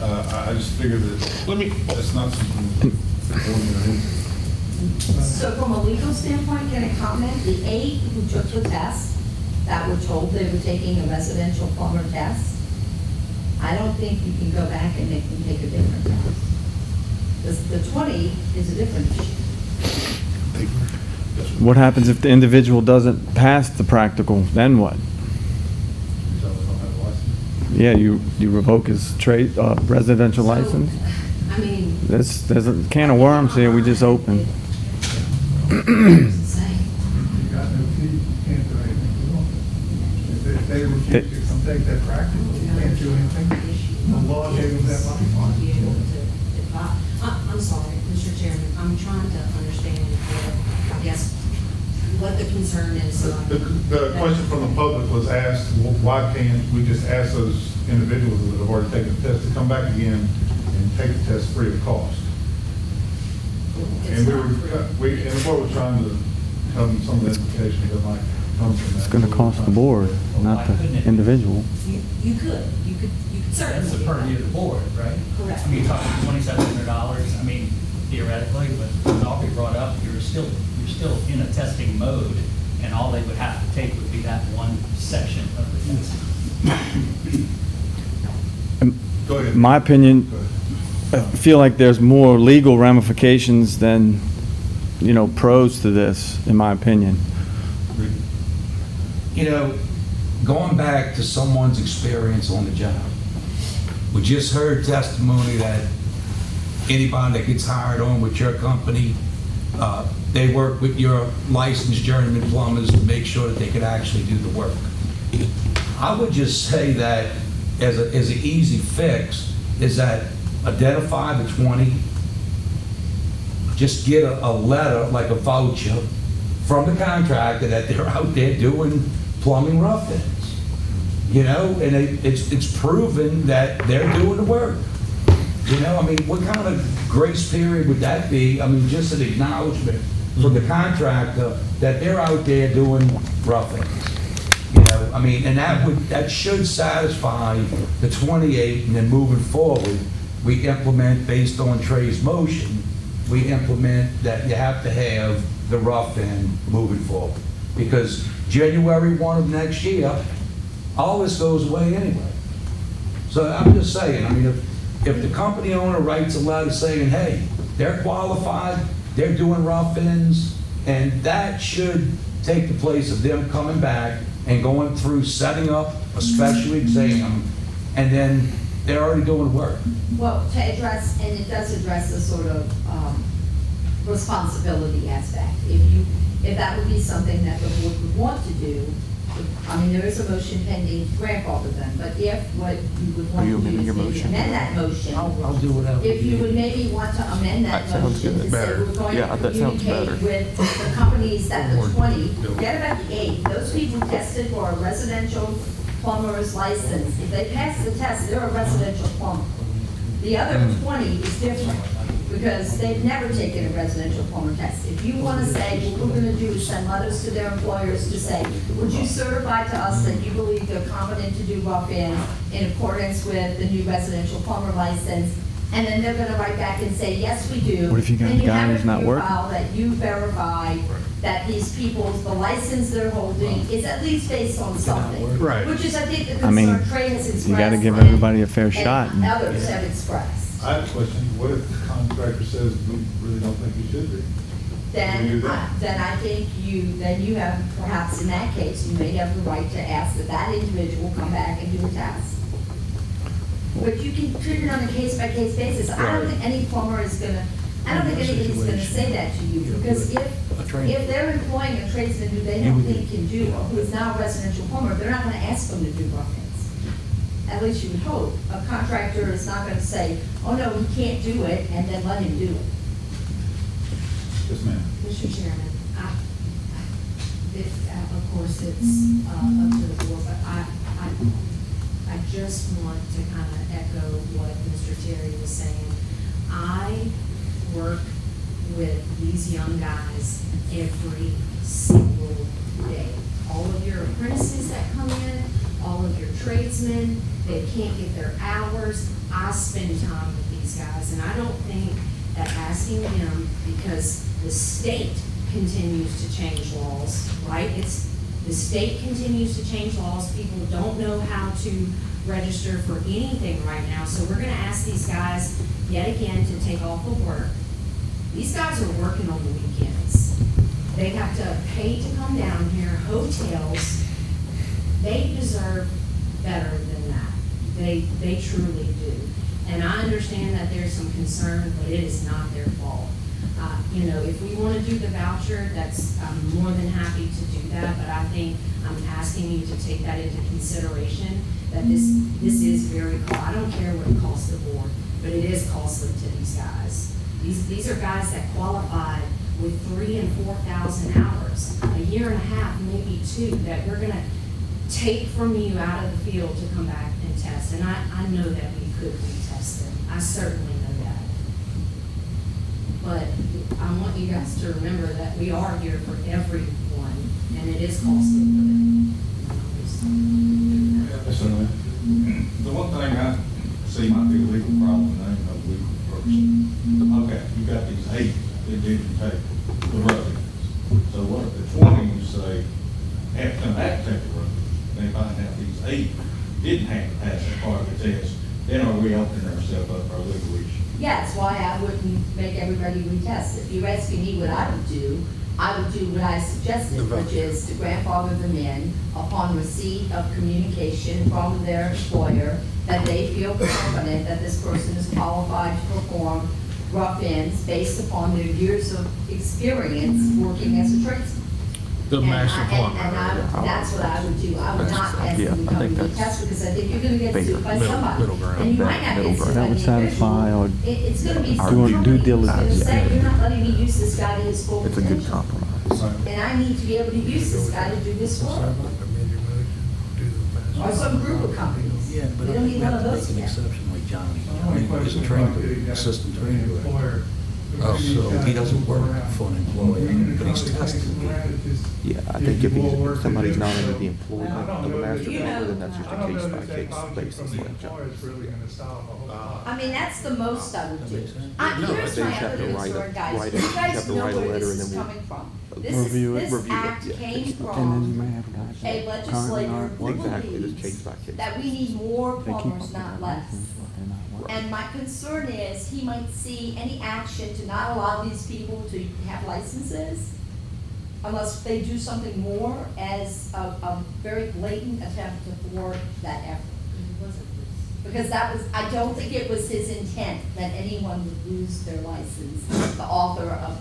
I just figured that that's not something ordinary. so from a legal standpoint, can I comment? The 8 who took the test, that were told they were taking a residential plumber test, I don't think you can go back and make them take a different test. The 20 is a different issue. What happens if the individual doesn't pass the practical? Then what? So they don't have a license. Yeah, you revoke his residential So, license? I mean, There's a can of worms here we just opened. saying, You got no fee, you can't do anything to them. If they refuse to come take that practical, you can't do anything. The law gave them that lifeline. Be able to advise. I'm sorry, Mr. Chairman, I'm trying to understand what, I guess, what the concern is. The question from the public was asked, well, why can't we just ask those individuals that have already taken the test to come back again and take the test free of cost? It's And not free. and the board was trying to come some of the implications that might come from that. It's going to cost the board, not the individual. You could certainly. That's the do that. purview of the board, right? Correct. I mean, you're talking $2,700, I mean, theoretically, but when all be brought up, you're still in a testing mode, and all they would have to take would be that one section of the test. Go ahead. My opinion, Go ahead. I feel like there's more legal ramifications than, pros to this, in my opinion. You know, going back to someone's experience on the job, we just heard testimony that anybody that gets hired on with your company, they work with your licensed journeyman plumbers to make sure that they can actually do the work. I would just say that as an easy fix is that identify the 20, just get a letter, like a voucher, from the contractor that they're out there doing plumbing rough-ins. And it's proven that they're doing the work. I mean, what kind of grace period would that be? I mean, just an acknowledgement from the contractor that they're out there doing rough-ins. I mean, and that should satisfy the 28, and then moving forward, we implement based on Trey's motion, we implement that you have to have the rough-in moving forward. Because January 1 of next year, all this goes away anyway. So I'm just saying, I mean, if the company owner writes a letter saying, hey, they're qualified, they're doing rough-ins, and that should take the place of them coming back and going through setting up a special exam, and then they're already doing work. well, to address, and it does address the sort of responsibility aspect. If that would be something that the board would want to do, I mean, there is a motion pending to grandfather them, but if what you would want Are you to do amending is your maybe motion? amend that motion. I'll do whatever. If you would maybe want to amend that That sounds motion good. to say Better. we're going Yeah, to that sounds communicate better. with the companies that the 20, forget about the 8, those people tested for a residential plumber's license. If they pass the test, they're a residential plumber. The other 20 is different. because they've never taken a residential plumber test. If you want to say, what we're going to do is send letters to their employers to say, would you certify to us that you believe they're competent to do rough-ins in accordance with the new residential plumber license? And then they're going to write back and say, yes, we do. What if you got a guy who's not working? And you have in your file that you verify that these people, the license they're holding is at least based on something. Right. Which is, I think, the I mean, concern Trey has expressed. you gotta give and- everybody a fair shot. And others have expressed. I have a question. What if the contractor says, we really don't think you should be? Can we do that? Then I think then you have, perhaps in that case, you may have the right to ask that that individual come back and do a test. But you can treat it on a case-by-case basis. I don't think any plumber is I don't think anybody's gonna say that to you, because if they're employing a tradesman who they don't think can do, or who is now a residential plumber, they're not gonna ask them to do rough-ins. At least you would hope. A contractor is not gonna say, oh no, he can't do it, and then let him do it. Yes, ma'am. Mr. Chairman, of course, it's up to the board, but I just want to kind of echo what Mr. Terry was saying. I work with these young guys every single day. All of your apprentices that come in, all of your tradesmen, they can't get their hours. I spend time with these guys, and I don't think that asking them, because the state continues to change laws, right? The state continues to change laws. People don't know how to register for anything right now. So we're gonna ask these guys yet again to take off of work. These guys are working on the weekends. They have to pay to come down here, hotels. They deserve better than that. They truly do. And I understand that there's some concern, but it is not their fault. If we want to do the voucher, I'm more than happy to do that, but I think I'm asking you to take that into consideration, that this is very costly. I don't care what it costs the board, but it is costly to these guys. These are guys that qualified with 3,000 and 4,000 hours, a year and a half, maybe 2, that we're gonna take from you out of the field to come back and test. And I know that we could retest them. I certainly know that. But I want you guys to remember that we are here for everyone, and it is costly for them. Yes, sir, ma'am. The one thing I see might be a legal problem, and I ain't no legal person. Okay, you got these 8 that didn't take the road. So what if the 20 you say have to come back to take the road? They find out these 8 didn't have to pass that part of the test, then are we opening ourselves up for a legal issue? Yeah, that's why I wouldn't make everybody retest. If you're asking me what I would do what I suggested, which is to grandfather them in upon receipt of communication from their employer that they feel confident that this person is qualified to perform rough-ins based upon their years of experience working as a tradesman. The master plumber. And that's what I would do. I would not ask Yeah, them to I come think to the that's test, because I think you're gonna get bigger. sued by Middle- somebody. middle ground. And you might not Middle get sued ground. by That would the satisfy individual. or It's gonna be some doing company due who's gonna diligence. say, you're not letting me use this guy to his full It's a good potential. compromise. And I need to be able to use this guy to do this work. Or some group of companies. Yeah, but We I don't think need we one have of to those make an yet. exception like Johnny. The only He's question a trained, about the assistant the trainer. employer, Oh, so he doesn't work around. for an employer, Even but he's if tested. Yeah, I think if somebody's not under the employment of a master You know- plumber, then that's just a case-by-case basis. From the like employer John is really gonna solve a whole lot. I mean, that's the most I would do. That makes sense. No, Here's they my just have to evidence write for a- it, guys. write You a- you guys have to know write a where letter this and is then we'll coming from. review it. This act Yeah, came case by- And then you from may have guys a that currently legislator aren't who working. Exactly, it is believes case by case. that we need more They keep plumbers, up not with less. but they're not working. And my concern is, he might see any action to not allow these people to have licenses unless they do something more as a very blatant attempt to thwart that effort. Because I don't think it was his intent that anyone would lose their license, the author of,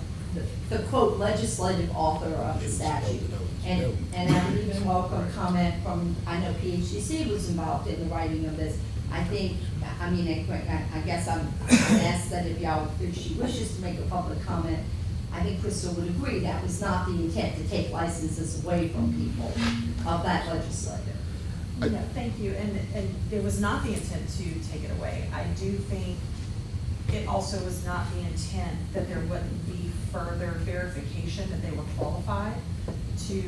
the quote, legislative author of the statute. And I would even welcome comment from, I know PHCC was involved in the writing of this. I think, I guess I'm asked that if she wishes to make a public comment, I think Crystal would agree that was not the intent to take licenses away from people of that legislature. No, thank you, and it was not the intent to take it away. I do think it also was not the intent that there wouldn't be further verification that they were qualified to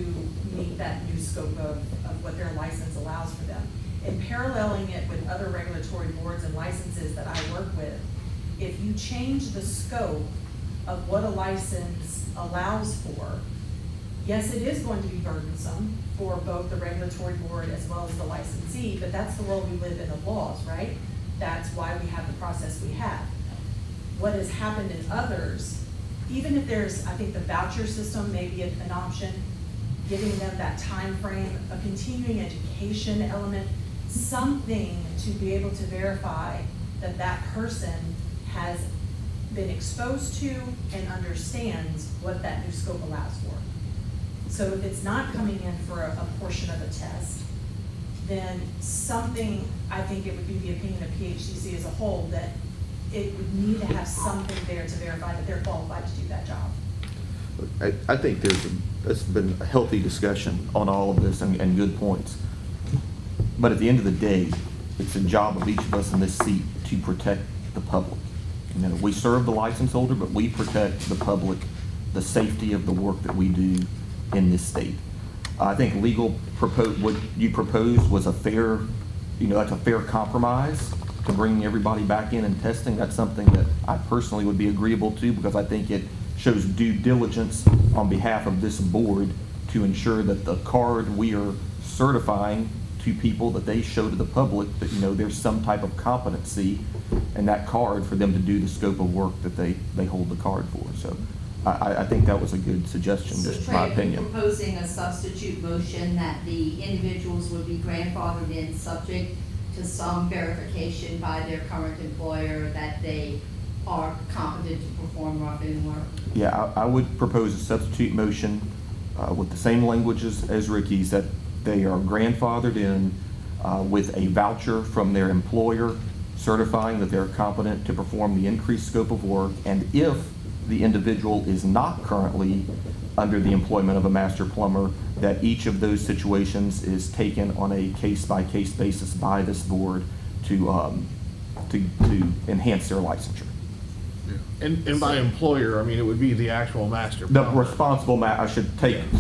meet that new scope of what their license allows for them. And paralleling it with other regulatory boards and licenses that I work with, if you change the scope of what a license allows for, yes, it is going to be burdensome for both the regulatory board as well as the licensee, but that's the world we live in of laws, right? That's why we have the process we have. What has happened in others, even if there's, I think the voucher system may be an option, giving them that time frame, a continuing education element, something to be able to verify that that person has been exposed to and understands what that new scope allows for. So if it's not coming in for a portion of a test, then something, I think it would be the opinion of PHCC as a whole, that it would need to have something there to verify that they're qualified to do that job. I think it's been a healthy discussion on all of this and good points. But at the end of the day, it's the job of each of us in this seat to protect the public. You know, we serve the license holder, but we protect the public, the safety of the work that we do in this state. I think what you proposed was a fair, that's a fair compromise to bringing everybody back in and testing. That's something that I personally would be agreeable to, because I think it shows due diligence on behalf of this board to ensure that the card we are certifying to people, that they show to the public that, there's some type of competency in that card for them to do the scope of work that they hold the card for. So I think that was a good suggestion, So just Trey, my are you opinion. proposing a substitute motion that the individuals would be grandfathered in, subject to some verification by their current employer that they are competent to perform rough-in work? Yeah, I would propose a substitute motion with the same language as Ricky's, that they are grandfathered in with a voucher from their employer certifying that they're competent to perform the increased scope of work, and if the individual is not currently under the employment of a master plumber, that each of those situations is taken on a case-by-case basis by this board to enhance their licensure. And by employer, I mean, it would be the actual master The plumber. responsible, I should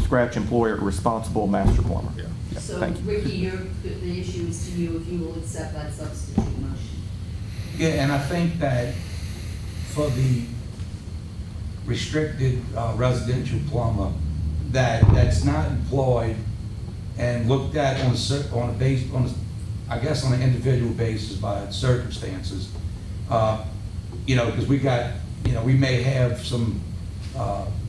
scratch employer, responsible master plumber. Yeah. Yeah, So thank you. Ricky, the issue is to you if you will accept that substitute motion. Yeah, and I think that for the restricted residential plumber that's not employed and looked at on an individual basis by circumstances, because we may have some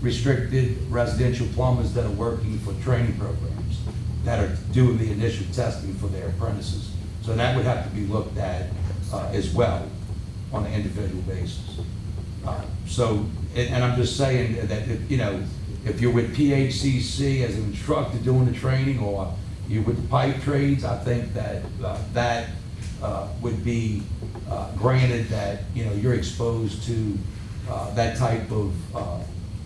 restricted residential plumbers that are working for training programs that are doing the initial testing for their apprentices. So that would have to be looked at as well on an individual basis. And I'm just saying that, if you're with PHCC as an instructor doing the training, or you're with the pipe trades, I think that that would be granted, that, you're exposed to that type of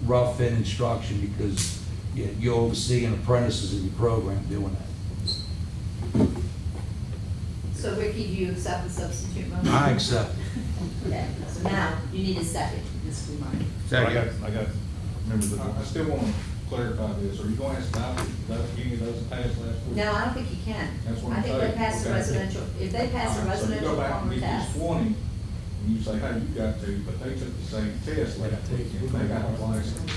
rough-in instruction, because you're overseeing apprentices in your program doing that. So Ricky, do you accept the substitute motion? I accept it. Okay, so now you need a second, Mr. Martin. I got members of the, I still want to clarify this. Are you going to ask about any of those passed last week? No, I don't think you can. That's what I I'm think saying. they passed the Okay. residential, if they pass the All right, so you residential go back and plumber get test. these 20, and you say, hey, you got to, but they took the same test last week, and they got a license.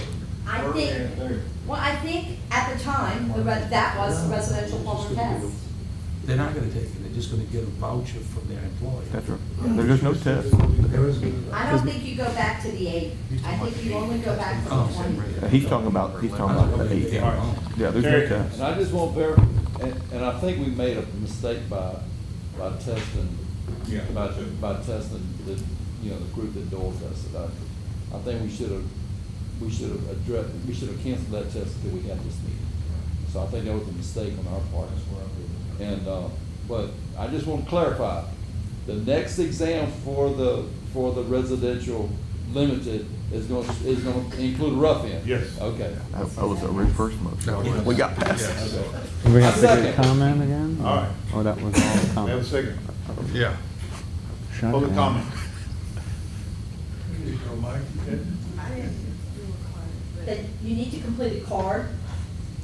I Where think, at there? well, I think at the time, that was the residential plumber test. They're not gonna take it, they're just gonna get a voucher from their employer. That's right. There's no test. I don't think you go back to the 8. I think you only go back to the 20. He's talking about the 8. Yeah, there's no test. And I just want and I think we made a mistake by testing, Yeah. by testing the group that Doyle tested. I think we should have canceled that test until we had this meeting. So I think that was a mistake on our part. And, but I just want to clarify, the next exam for the residential limited is going to include a rough-in? Yes. Okay. That was the first motion. We got past it. Okay. Do we have to Second. get comment again? All right. Or that was all the We have a comment? second. Yeah. Shut Public down. comment. don't like it. That you need to complete a card,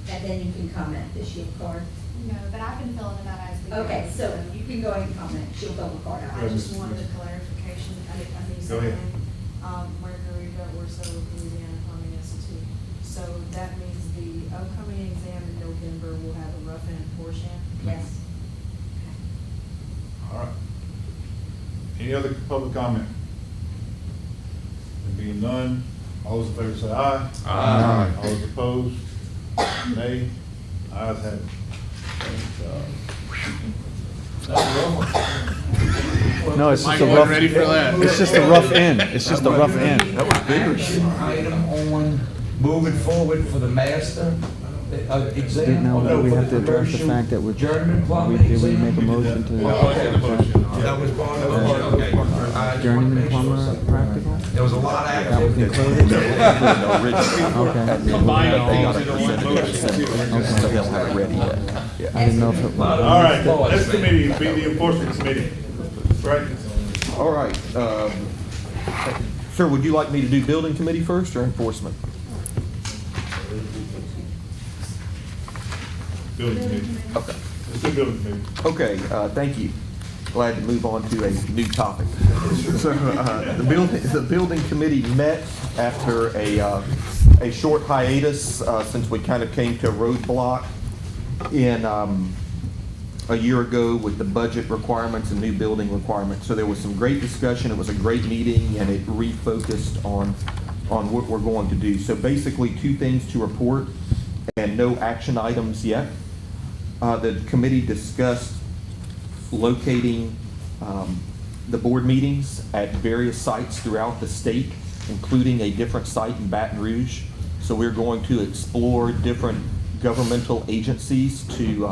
and then you can comment. Does she have a card? No, but I've been filling it out as we go. Okay, so you can go ahead and comment. She'll fill the card out. I just wanted a clarification. I think Go ahead. Mercury, we're so Louisiana Plumbing Institute. So that means the upcoming exam in November will have a rough end portion? Yes. All right. Any other public comment? There being none, all those in favor say aye. Aye. All those opposed, nay. Ayes have it. No, it's just Mike a wasn't rough. ready for that. It's just a rough end. It's just a rough end. Action item on moving forward for the master exam. No, No, we for have to address the commercial fact that we, journeyman plumbing did we exam. make a motion to? That was part of it. Okay. I just wanna Journeyman make sure plumber something- practical? There was a lot of That was activity. included? Okay. Combine all things into one motion. So they'll have it ready yet. Yeah. I didn't know if it was. All right, next committee will be the enforcement committee. Right? All right. Sir, would you like me to do building committee first or enforcement? Building committee. Okay. Let's do building committee. Okay, thank you. Glad to move on to a new topic. So, the building committee met after a short hiatus, since we kind of came to a roadblock in, a year ago with the budget requirements and new building requirements. So there was some great discussion. It was a great meeting, and it refocused on what we're going to do. So basically, two things to report and no action items yet. The committee discussed locating the board meetings at various sites throughout the state, including a different site in Baton Rouge. So we're going to explore different governmental agencies to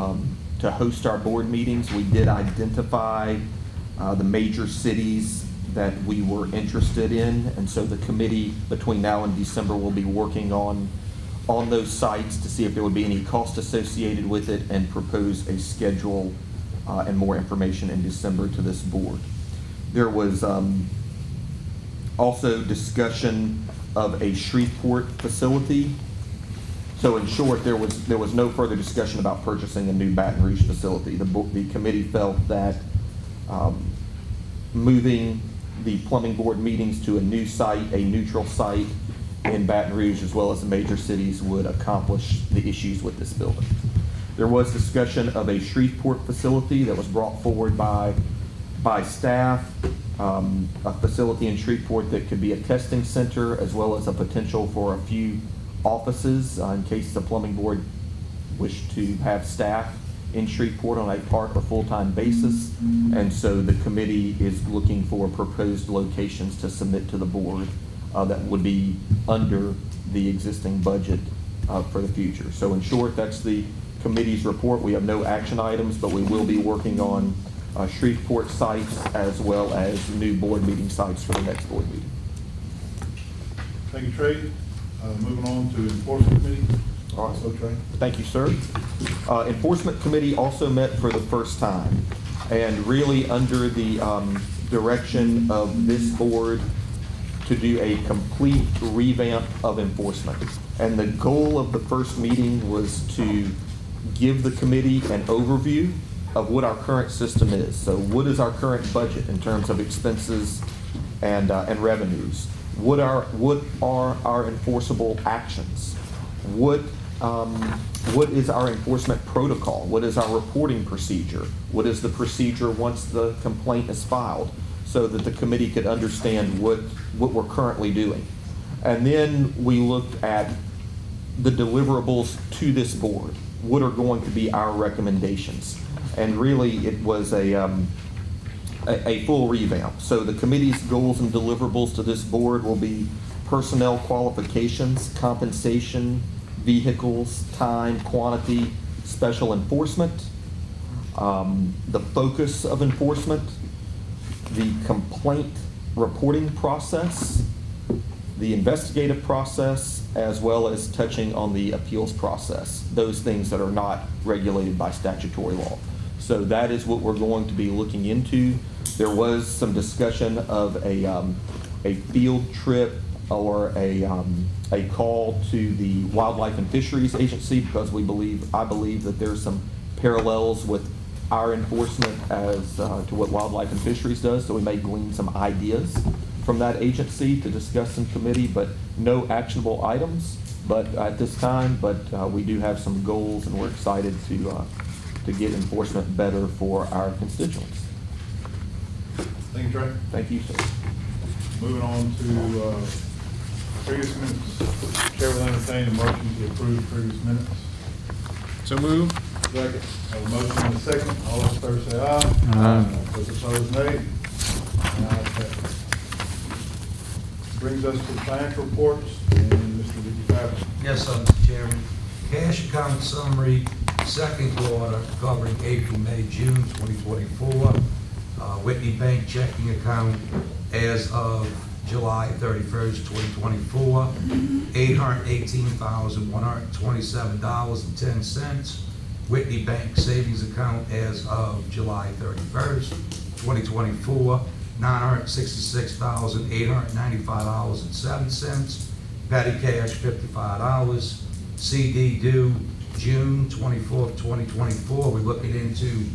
host our board meetings. We did identify the major cities that we were interested in, and so the committee between now and December will be working on those sites to see if there would be any cost associated with it and propose a schedule and more information in December to this board. There was also discussion of a Shreveport facility. So in short, there was no further discussion about purchasing a new Baton Rouge facility. The committee felt that moving the plumbing board meetings to a new site, a neutral site in Baton Rouge, as well as the major cities, would accomplish the issues with this building. There was discussion of a Shreveport facility that was brought forward by staff, a facility in Shreveport that could be a testing center, as well as a potential for a few offices in case the plumbing board wished to have staff in Shreveport on a part or full-time basis. And so the committee is looking for proposed locations to submit to the board that would be under the existing budget for the future. So in short, that's the committee's report. We have no action items, but we will be working on Shreveport sites as well as new board meeting sites for the next board meeting. Thank you, Trey. Moving on to enforcement committee. All right. Also, Trey. Thank you, sir. Enforcement committee also met for the first time, and really under the direction of this board to do a complete revamp of enforcement. And the goal of the first meeting was to give the committee an overview of what our current system is. So what is our current budget in terms of expenses and revenues? What are our enforceable actions? What is our enforcement protocol? What is our reporting procedure? What is the procedure once the complaint is filed? So that the committee could understand what we're currently doing. And then we looked at the deliverables to this board. What are going to be our recommendations? And really, it was a full revamp. So the committee's goals and deliverables to this board will be personnel qualifications, compensation, vehicles, time, quantity, special enforcement, the focus of enforcement, the complaint reporting process, the investigative process, as well as touching on the appeals process, those things that are not regulated by statutory law. So that is what we're going to be looking into. There was some discussion of a a field trip or a call to the Wildlife and Fisheries Agency, because I believe that there's some parallels with our enforcement as to what Wildlife and Fisheries does, so we may glean some ideas from that agency to discuss in committee, but no actionable items at this time, but we do have some goals, and we're excited to get enforcement better for our constituents. Thank you, Trey. Thank you, sir. Moving on to previous minutes. Chair will entertain a motion to approve previous minutes. So move. Second. Have a motion and a second. All those in favor say aye. Aye. Those opposed, nay. And ayes have it. Brings us to the financial reports, and Mr. Ricky Fabry. Yes, sir, Mr. Chairman. Cash account summary, second quarter covering April, May, June 2024. Whitney Bank checking account as of July 31st, 2024, $818,127.10. Whitney Bank savings account as of July 31st, 2024, $966,895.07. Petty cash, $55. CD due June 24th, 2024. We're looking into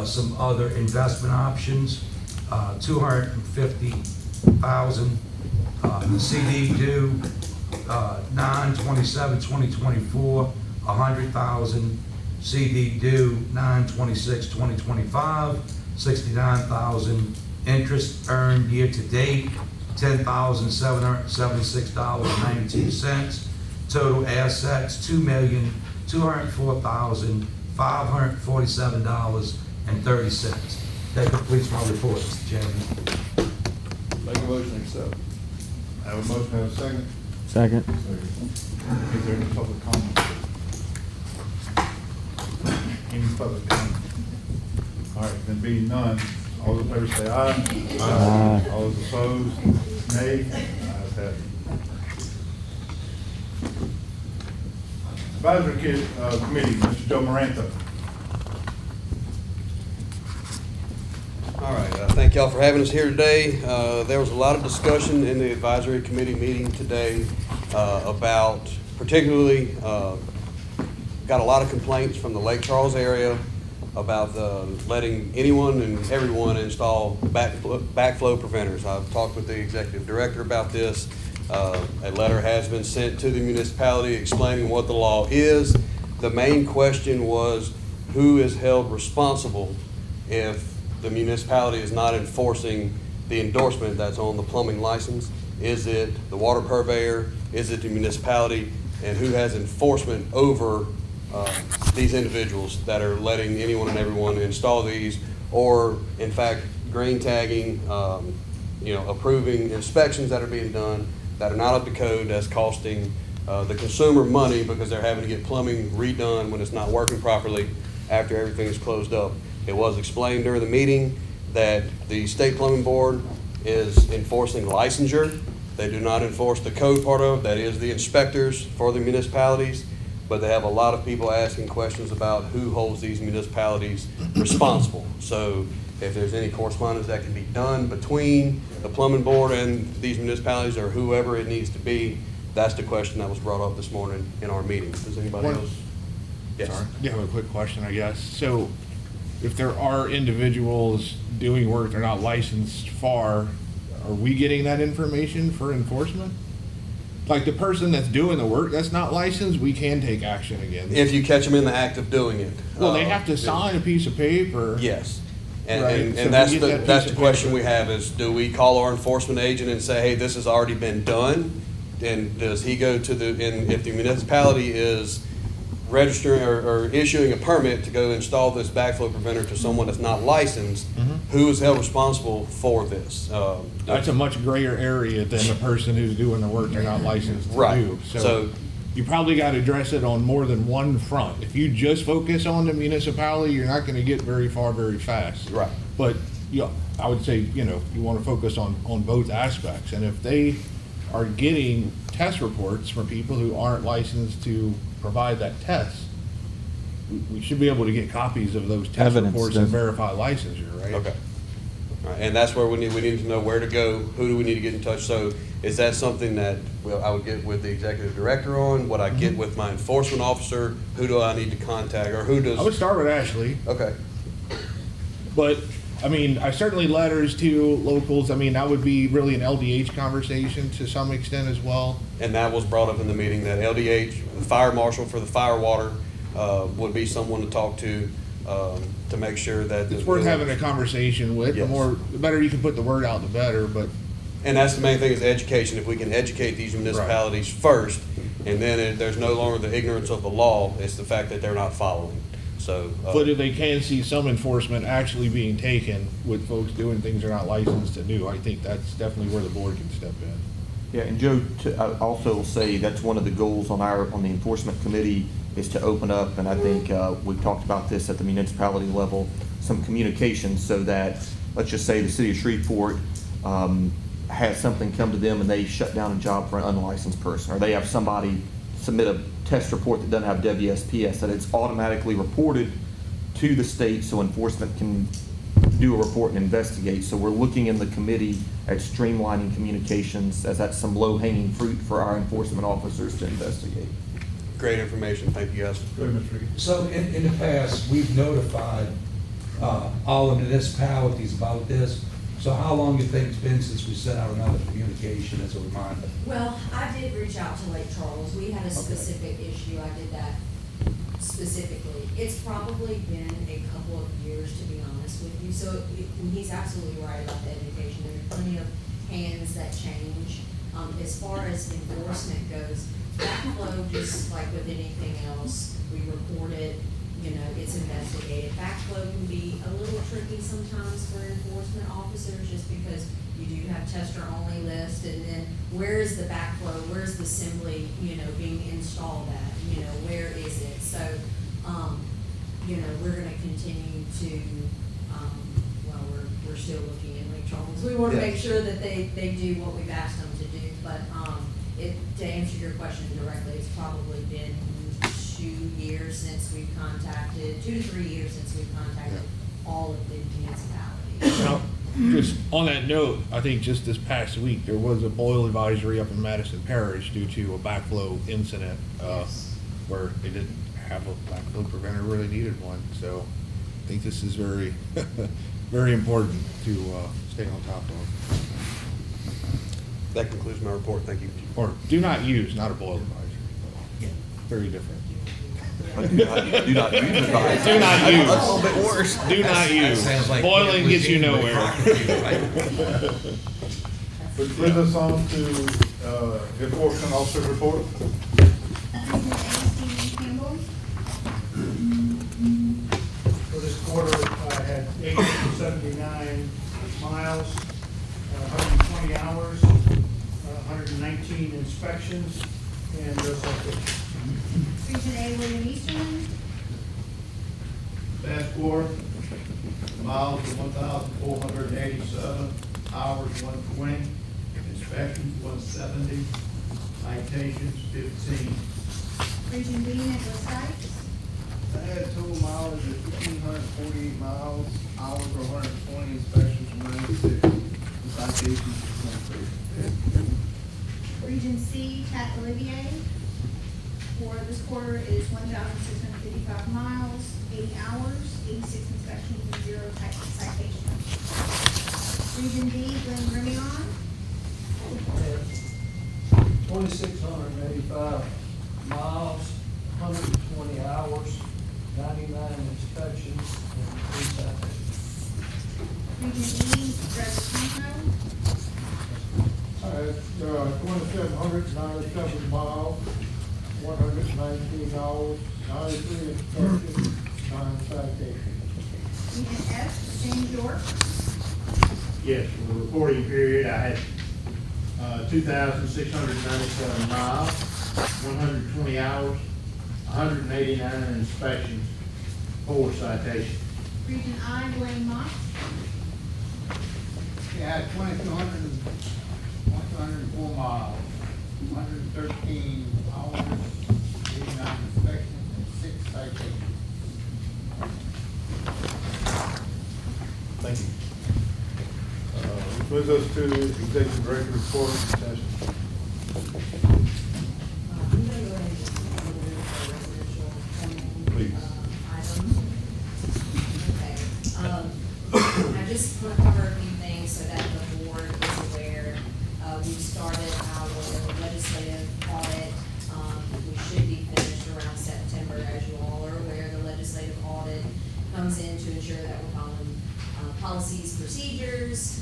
some other investment options. $250,000. The CD due 9/27/2024. $100,000. CD due 9/26/2025. $69,000. Interest earned year to date, $10,776.92. Total assets, $2,204,547.30. That completes my report, Mr. Chairman. Make a motion to accept. Have a motion, have a second. Second. Is there any public comment? Any public comment? All right, then being none, all those in favor say aye. Aye. All those opposed, nay. Ayes have it. Advisory Committee, Mr. Joe Moranto. All right, thank y'all for having us here today. There was a lot of discussion in the advisory committee meeting today about particularly, got a lot of complaints from the Lake Charles area about letting anyone and everyone install backflow preventers. I've talked with the executive director about this. A letter has been sent to the municipality explaining what the law is. The main question was, who is held responsible if the municipality is not enforcing the endorsement that's on the plumbing license? Is it the water purveyor? Is it the municipality? And who has enforcement over these individuals that are letting anyone and everyone install these, or in fact green tagging, approving inspections that are being done that are not up to code, that's costing the consumer money because they're having to get plumbing redone when it's not working properly after everything is closed up. It was explained during the meeting that the State Plumbing Board is enforcing licensure. They do not enforce the code part of it, that is the inspectors for the municipalities, but they have a lot of people asking questions about who holds these municipalities responsible. So if there's any correspondence that can be done between the plumbing board and these municipalities or whoever it needs to be, that's the question that was brought up this morning in our meeting. Does anybody else? Yes. Sorry. Yeah, I have a quick question, I guess. So if there are individuals doing work they're not licensed for, are we getting that information for enforcement? Like the person that's doing the work that's not licensed, we can take action against. If you catch them in the act of doing it. Well, they have to sign a piece of paper. Yes. And, Right. and, So and that's we get that that's piece the of question paper. we have is, do we call our enforcement agent and say, hey, this has already been done? And does he go to and if the municipality is registering or issuing a permit to go install this backflow preventer to someone that's not licensed, who is held responsible for this? That's a much grayer area than the person who's doing the work they're not licensed to Right. do. So you probably got to address it on more than one front. If you just focus on the municipality, you're not going to get very far very fast. Right. But I would say, you want to focus on both aspects. And if they are getting test reports from people who aren't licensed to provide that test, we should be able to get copies of those test Evidence, reports and then. verify licensure, right? Okay. Right, and that's where we need to know where to go, who do we need to get in touch. So is that something that, well, I would get with the executive director on? Would I get with my enforcement officer? Who do I need to contact, or who does? I would start with Ashley, Okay, but, I mean, I certainly letters to locals, I mean, that would be really an LDH conversation to some extent as well. and that was brought up in the meeting, that LDH, the fire marshal for the fire water, would be someone to talk to make sure that. It's worth having a conversation with, Yes. the better you can put the word out, the better, but And that's the main thing, is education. If we can educate these municipalities first, and then there's no longer the ignorance of the law, it's the fact that they're not following. So. But if they can see some enforcement actually being taken with folks doing things they're not licensed to do, I think that's definitely where the board can step in. Yeah, and Joe, I also will say that's one of the goals on the enforcement committee is to open up, and I think we've talked about this at the municipality level, some communication so that, let's just say the city of Shreveport has something come to them and they shut down a job for an unlicensed person, or they have somebody submit a test report that doesn't have WSPS, that it's automatically reported to the state so enforcement can do a report and investigate. So we're looking in the committee at streamlining communications, as that's some low-hanging fruit for our enforcement officers to investigate. Great information. Thank you, guys. Go ahead, Mr. Ricky. So in the past, we've notified all the municipalities about this. So how long do you think it's been since we sent out another communication as a reminder? Well, I did reach out to Lake Charles. We had a specific issue. I did that specifically. It's probably been a couple of years, to be honest with you. So he's absolutely right about the education. There's plenty of hands that change. As far as enforcement goes, backflow, just like with anything else, we report it, it's investigated. Backflow can be a little tricky sometimes for enforcement officers, just because you do have tester-only list, and then where is the backflow, where's the assembly, being installed at, where is it? So, we're gonna continue to, we're still looking in Lake Charles. We wanna make sure that they do what we've asked them to do, but, to answer your question directly, it's probably been 2 years since we've contacted, 2 to 3 years since we've contacted all of the municipalities. Now, just on that note, I think just this past week, there was a boil advisory up in Madison Parish due to a backflow incident, where they didn't have a backflow preventer where they needed one. So I think this is very, very important to stay on top of. That concludes my report. Thank you. Or do not use, not a boil advisory. Very different. Do not use advice. Do not use. That's a little bit worse. Do not use. sounds like Boiling gets you January nowhere. Which brings us on to enforcement officer report. For this quarter, I had 879 miles, 120 hours, 119 inspections, and no citations. Region A, William Easterly. Last quarter, miles of 1,487, hours 120, inspections 170, citations 15. Region B, Nicholas Dykes. I had total mileage of 1,548 miles, hours were 120, inspections were 96, and citations were 23. Region C, Pat Olivier. For this quarter is 1,655 miles, 80 hours, 86 inspections, and 0 citations. Region D, Glenn Remion. 2,685 miles, 120 hours, 99 inspections, and 3 citations. Region E, Greg Conco. I had 2,797 miles, 119 hours, 93 inspections, 9 citations. Region F, James York. Yes, for the reporting period, I had 2,697 miles, 120 hours, 189 inspections, 4 citations. Region I, Blaine Moss. Yeah, I had 2,204 miles, 113 hours, 89 inspections, and 6 citations. Thank you. Moves us to executive director report. Tasha. I'm gonna go ahead and just move the residential Please. items. Okay. I just want to cover a few things so that the board is aware. We've started our legislative audit. We should be finished around September. As you all are aware, the legislative audit comes in to ensure that we're following policies, procedures,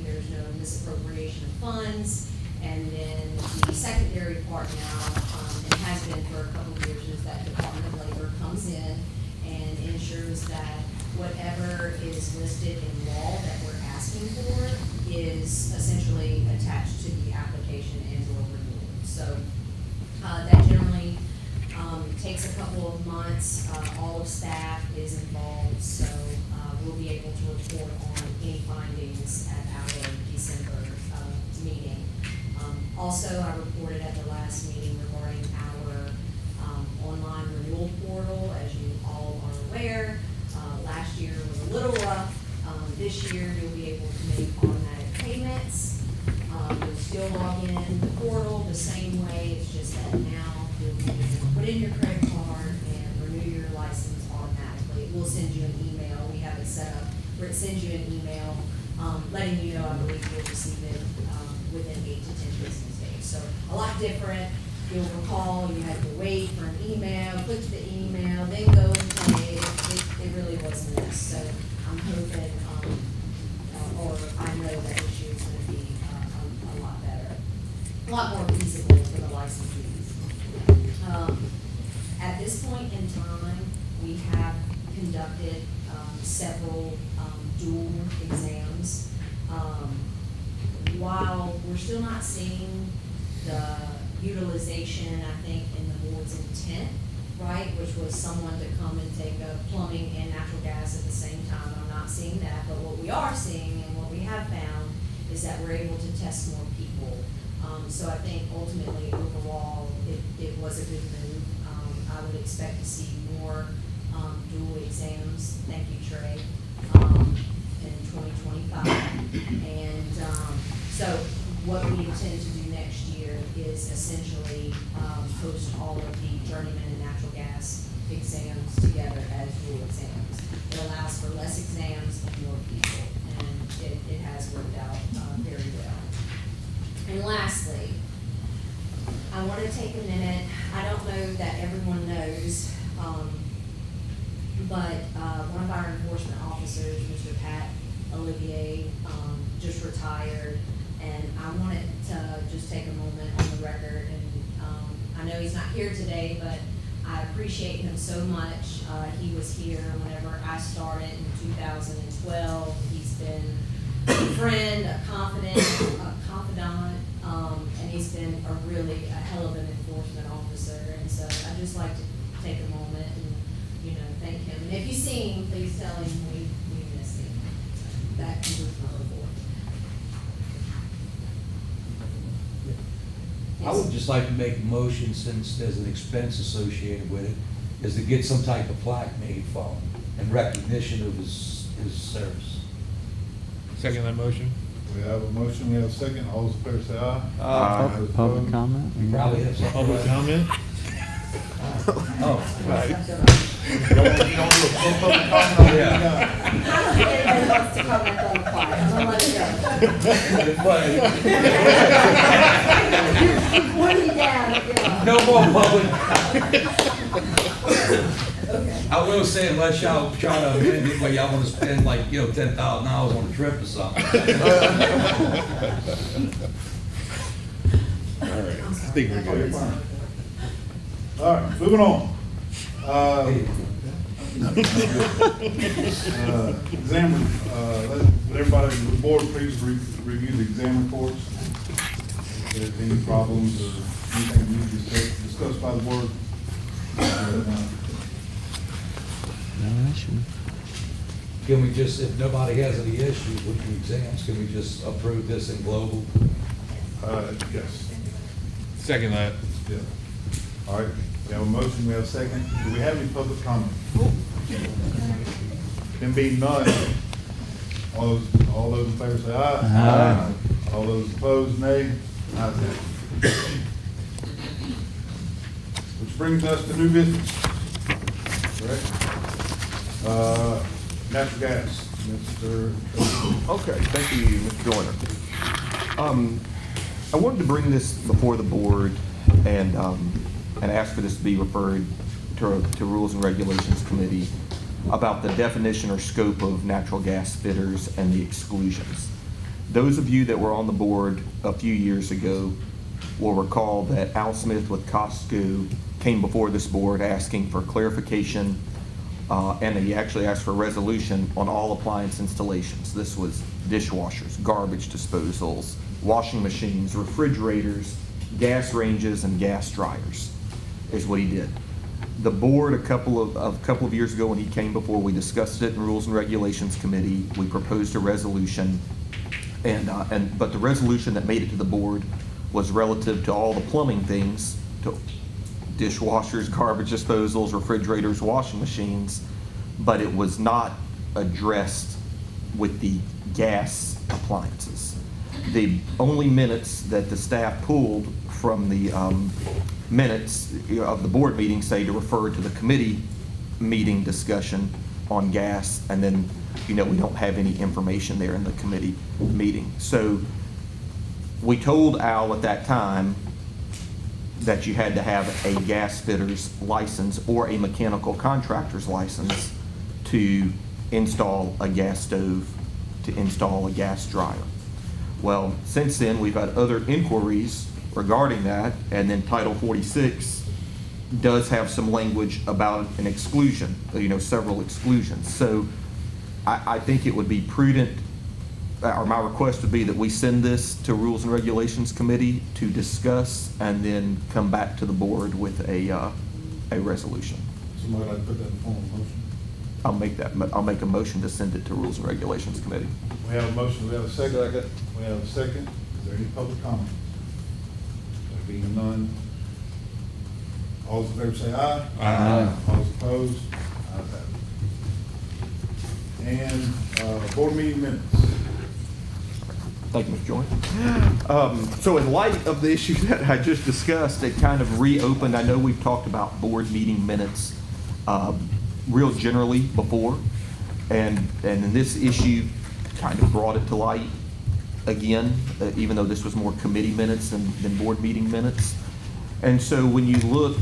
there's no misappropriation of funds. And then the secondary part now, and has been for a couple of years, is that Department of Labor comes in and ensures that whatever is listed in law that we're asking for is essentially attached to the application and or renewal. So that generally takes a couple of months. All of staff is involved, so we'll be able to report on any findings at our December meeting. Also, I reported at the last meeting regarding our online renewal portal. As you all are aware, last year was a little rough. This year, you'll be able to make automatic payments. You'll still log in the portal the same way. It's just that now you'll be able to put in your credit card and renew your license automatically. It will send you an email. We have it set up where it sends you an email letting you know, I believe you'll receive it within 8 to 10 business days. So a lot different. You'll recall you had to wait for an email, click the email, then go and pay. It really was a mess. So I'm hoping, or I know that this year is going to be a lot better, a lot more feasible for the licensees. At this point in time, we have conducted several dual exams. While we're still not seeing the utilization, I think, in the board's intent, right, which was someone to come and take a plumbing and natural gas at the same time. I'm not seeing that, but what we are seeing and what we have found is that we're able to test more people. So I think ultimately, overall, it was a good move. I would expect to see more dual exams, thank you, Trey, in 2025. And so what we intend to do next year is essentially host all of the journeyman and natural gas exams together as dual exams. It allows for less exams and more people, and it has worked out very well. And lastly, I want to take a minute. I don't know that everyone knows, but one of our enforcement officers, Mr. Pat Olivier, just retired. And I wanted to just take a moment on the record, and I know he's not here today, but I appreciate him so much. He was here whenever I started in 2012. He's been a friend, a confidant, and he's been a hell of an enforcement officer. And so I'd just like to take a moment and, thank him. And if you see him, please tell him we miss him. That concludes my report. I would just like to make a motion, since there's an expense associated with it, is to get some type of plaque made for him in recognition of his service. Second that motion. We have a motion, we have a second. All those in favor say aye. Aye. Those Public opposed? comment? We probably have some. Public comment? Oh, right. You don't do a full public comment on Yeah. that? I don't think anybody wants to comment on the fire. I'm gonna let it go. You're pointing down, No more public. I will say, unless y'all try to amend it where y'all want to spend $10,000 on a trip or something. All right, I think we're good. All right, moving on. Exam, would everybody, the board, please review the exam reports. If there's any problems or anything you need to discuss by the board. No issue. Can we just, if nobody has any issues with the exams, can we just approve this in global? Yes. Second that. Yeah. All right, we have a motion, we have a second. Do we have any public comment? Can be none. All those in favor say aye. Aye. All those opposed, nay. Ayes have it. Which brings us to new business. Correct? Natural gas, Mr. Okay, thank you, Mr. Joyner. I wanted to bring this before the board and ask for this to be referred to Rules and Regulations Committee about the definition or scope of natural gas fitters and the exclusions. Those of you that were on the board a few years ago will recall that Al Smith with Costco came before this board asking for clarification, and he actually asked for a resolution on all appliance installations. This was dishwashers, garbage disposals, washing machines, refrigerators, gas ranges, and gas dryers is what he did. The board, a couple of years ago when he came before, we discussed it in Rules and Regulations Committee. We proposed a resolution, but the resolution that made it to the board was relative to all the plumbing things, to dishwashers, garbage disposals, refrigerators, washing machines, but it was not addressed with the gas appliances. The only minutes that the staff pulled from the minutes of the board meeting say to refer to the committee meeting discussion on gas, and then, we don't have any information there in the committee meeting. So we told Al at that time that you had to have a gas fitter's license or a mechanical contractor's license to install a gas stove, to install a gas dryer. Well, since then, we've had other inquiries regarding that, and then Title 46 does have some language about an exclusion, several exclusions. So I think it would be prudent, or my request would be that we send this to Rules and Regulations Committee to discuss and then come back to the board with a resolution. Somebody like to put that in form of motion? I'll make a motion to send it to Rules and Regulations Committee. We have a motion, we have a second. We have a second. Is there any public comment? There being none. All those in favor say aye. Aye. All those opposed? Ayes have it. And board meeting minutes. Thank you, Mr. Joyner. So in light of the issue that I just discussed, it kind of reopened. I know we've talked about board meeting minutes real generally before, and then this issue kind of brought it to light again, even though this was more committee minutes than board meeting minutes. And so when you look,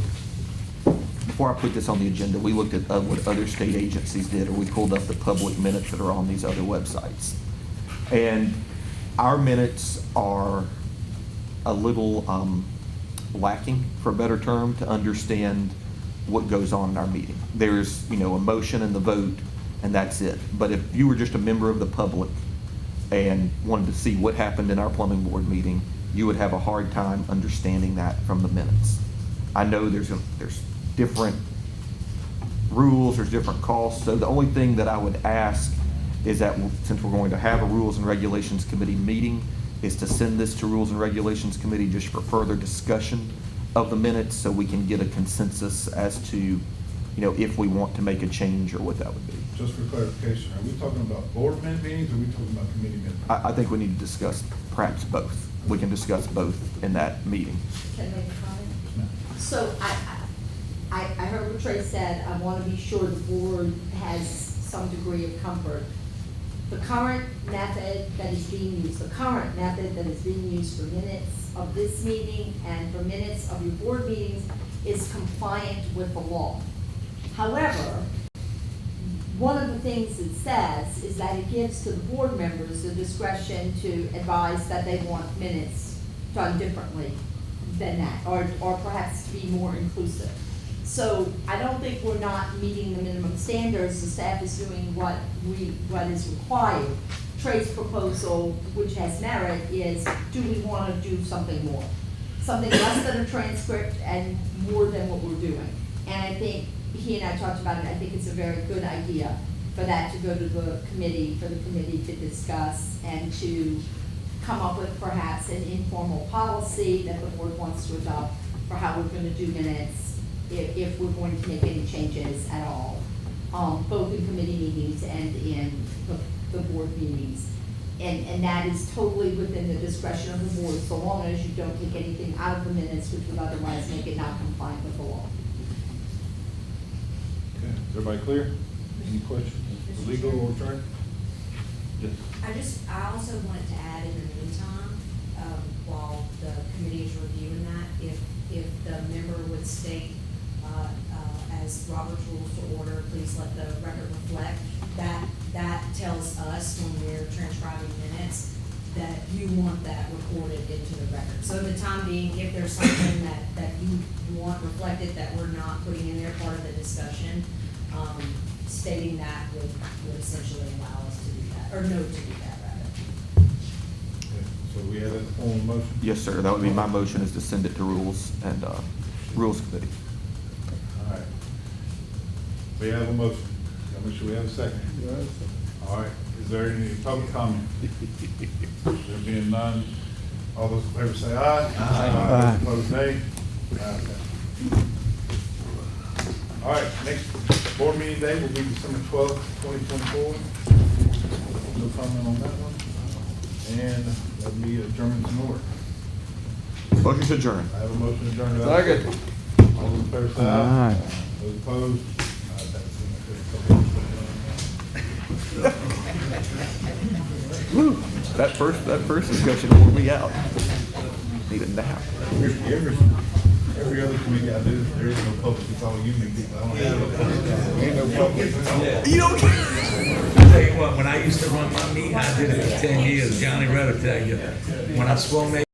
before I put this on the agenda, we looked at what other state agencies did, or we pulled up the public minutes that are on these other websites. And our minutes are a little lacking, for a better term, to understand what goes on in our meeting. There's, a motion and the vote, and that's it. But if you were just a member of the public and wanted to see what happened in our plumbing board meeting, you would have a hard time understanding that from the minutes. I know there's different rules, there's different costs, so the only thing that I would ask is that since we're going to have a Rules and Regulations Committee meeting, is to send this to Rules and Regulations Committee just for further discussion of the minutes, so we can get a consensus as to, if we want to make a change or what that would be. Just for clarification, are we talking about board meetings or are we talking about committee meetings? I think we need to discuss perhaps both. We can discuss both in that meeting. Can I make a comment? So I heard what Trey said. I want to be sure the board has some degree of comfort. The current method that is being used for minutes of this meeting and for minutes of your board meetings is compliant with the law. However, one of the things it says is that it gives to the board members the discretion to advise that they want minutes done differently than that, or perhaps to be more inclusive. So I don't think we're not meeting the minimum standards. The staff is doing what is required. Trey's proposal, which has merit, is do we want to do something more? Something less than a transcript and more than what we're doing. And I think he and I talked about it. I think it's a very good idea for that to go to the committee, for the committee to discuss and to come up with perhaps an informal policy that the board wants to adopt for how we're going to do minutes, if we're going to make any changes at all, both in committee meetings and in the board board meetings. And that is totally within the discretion of the board, so long as you don't take anything out of the minutes which would otherwise make it not compliant with the law. Okay, is everybody clear? Any questions, legal or attorney? Yes. I also wanted to add in the meantime, while the committee is reviewing that, if the member would state, as Robert's rules to order, please let the record reflect, that tells us when we're transcribing minutes that you want that recorded into the record. So in the time being, if there's something that you want reflected that we're not putting in there, part of the discussion, stating that would essentially allow us to do that, or no to do that, rather. Okay, so we have that form of motion? Yes, sir. That would be my motion, is to send it to Rules and Rules Committee. All right. We have a motion. Gotta make sure we have a second. All right, is there any public comment? There being none, all those in favor say aye. Aye. Opposed, nay. Ayes have it. All right, next board meeting day will be December 12th, 2024. No comment on that one. And that'll be adjournment in order. Motion to adjourn. I have a motion to adjourn. Second. All those in favor say aye. Those opposed? Ayes have it. That first discussion wore me out. Need a nap. Every other committee I do, there is no public, it's all union people. I don't have ain't no public. You don't I tell you what, when I used to run my meeting, I did it for 10 years. Johnny Rutter tell you, when I swung that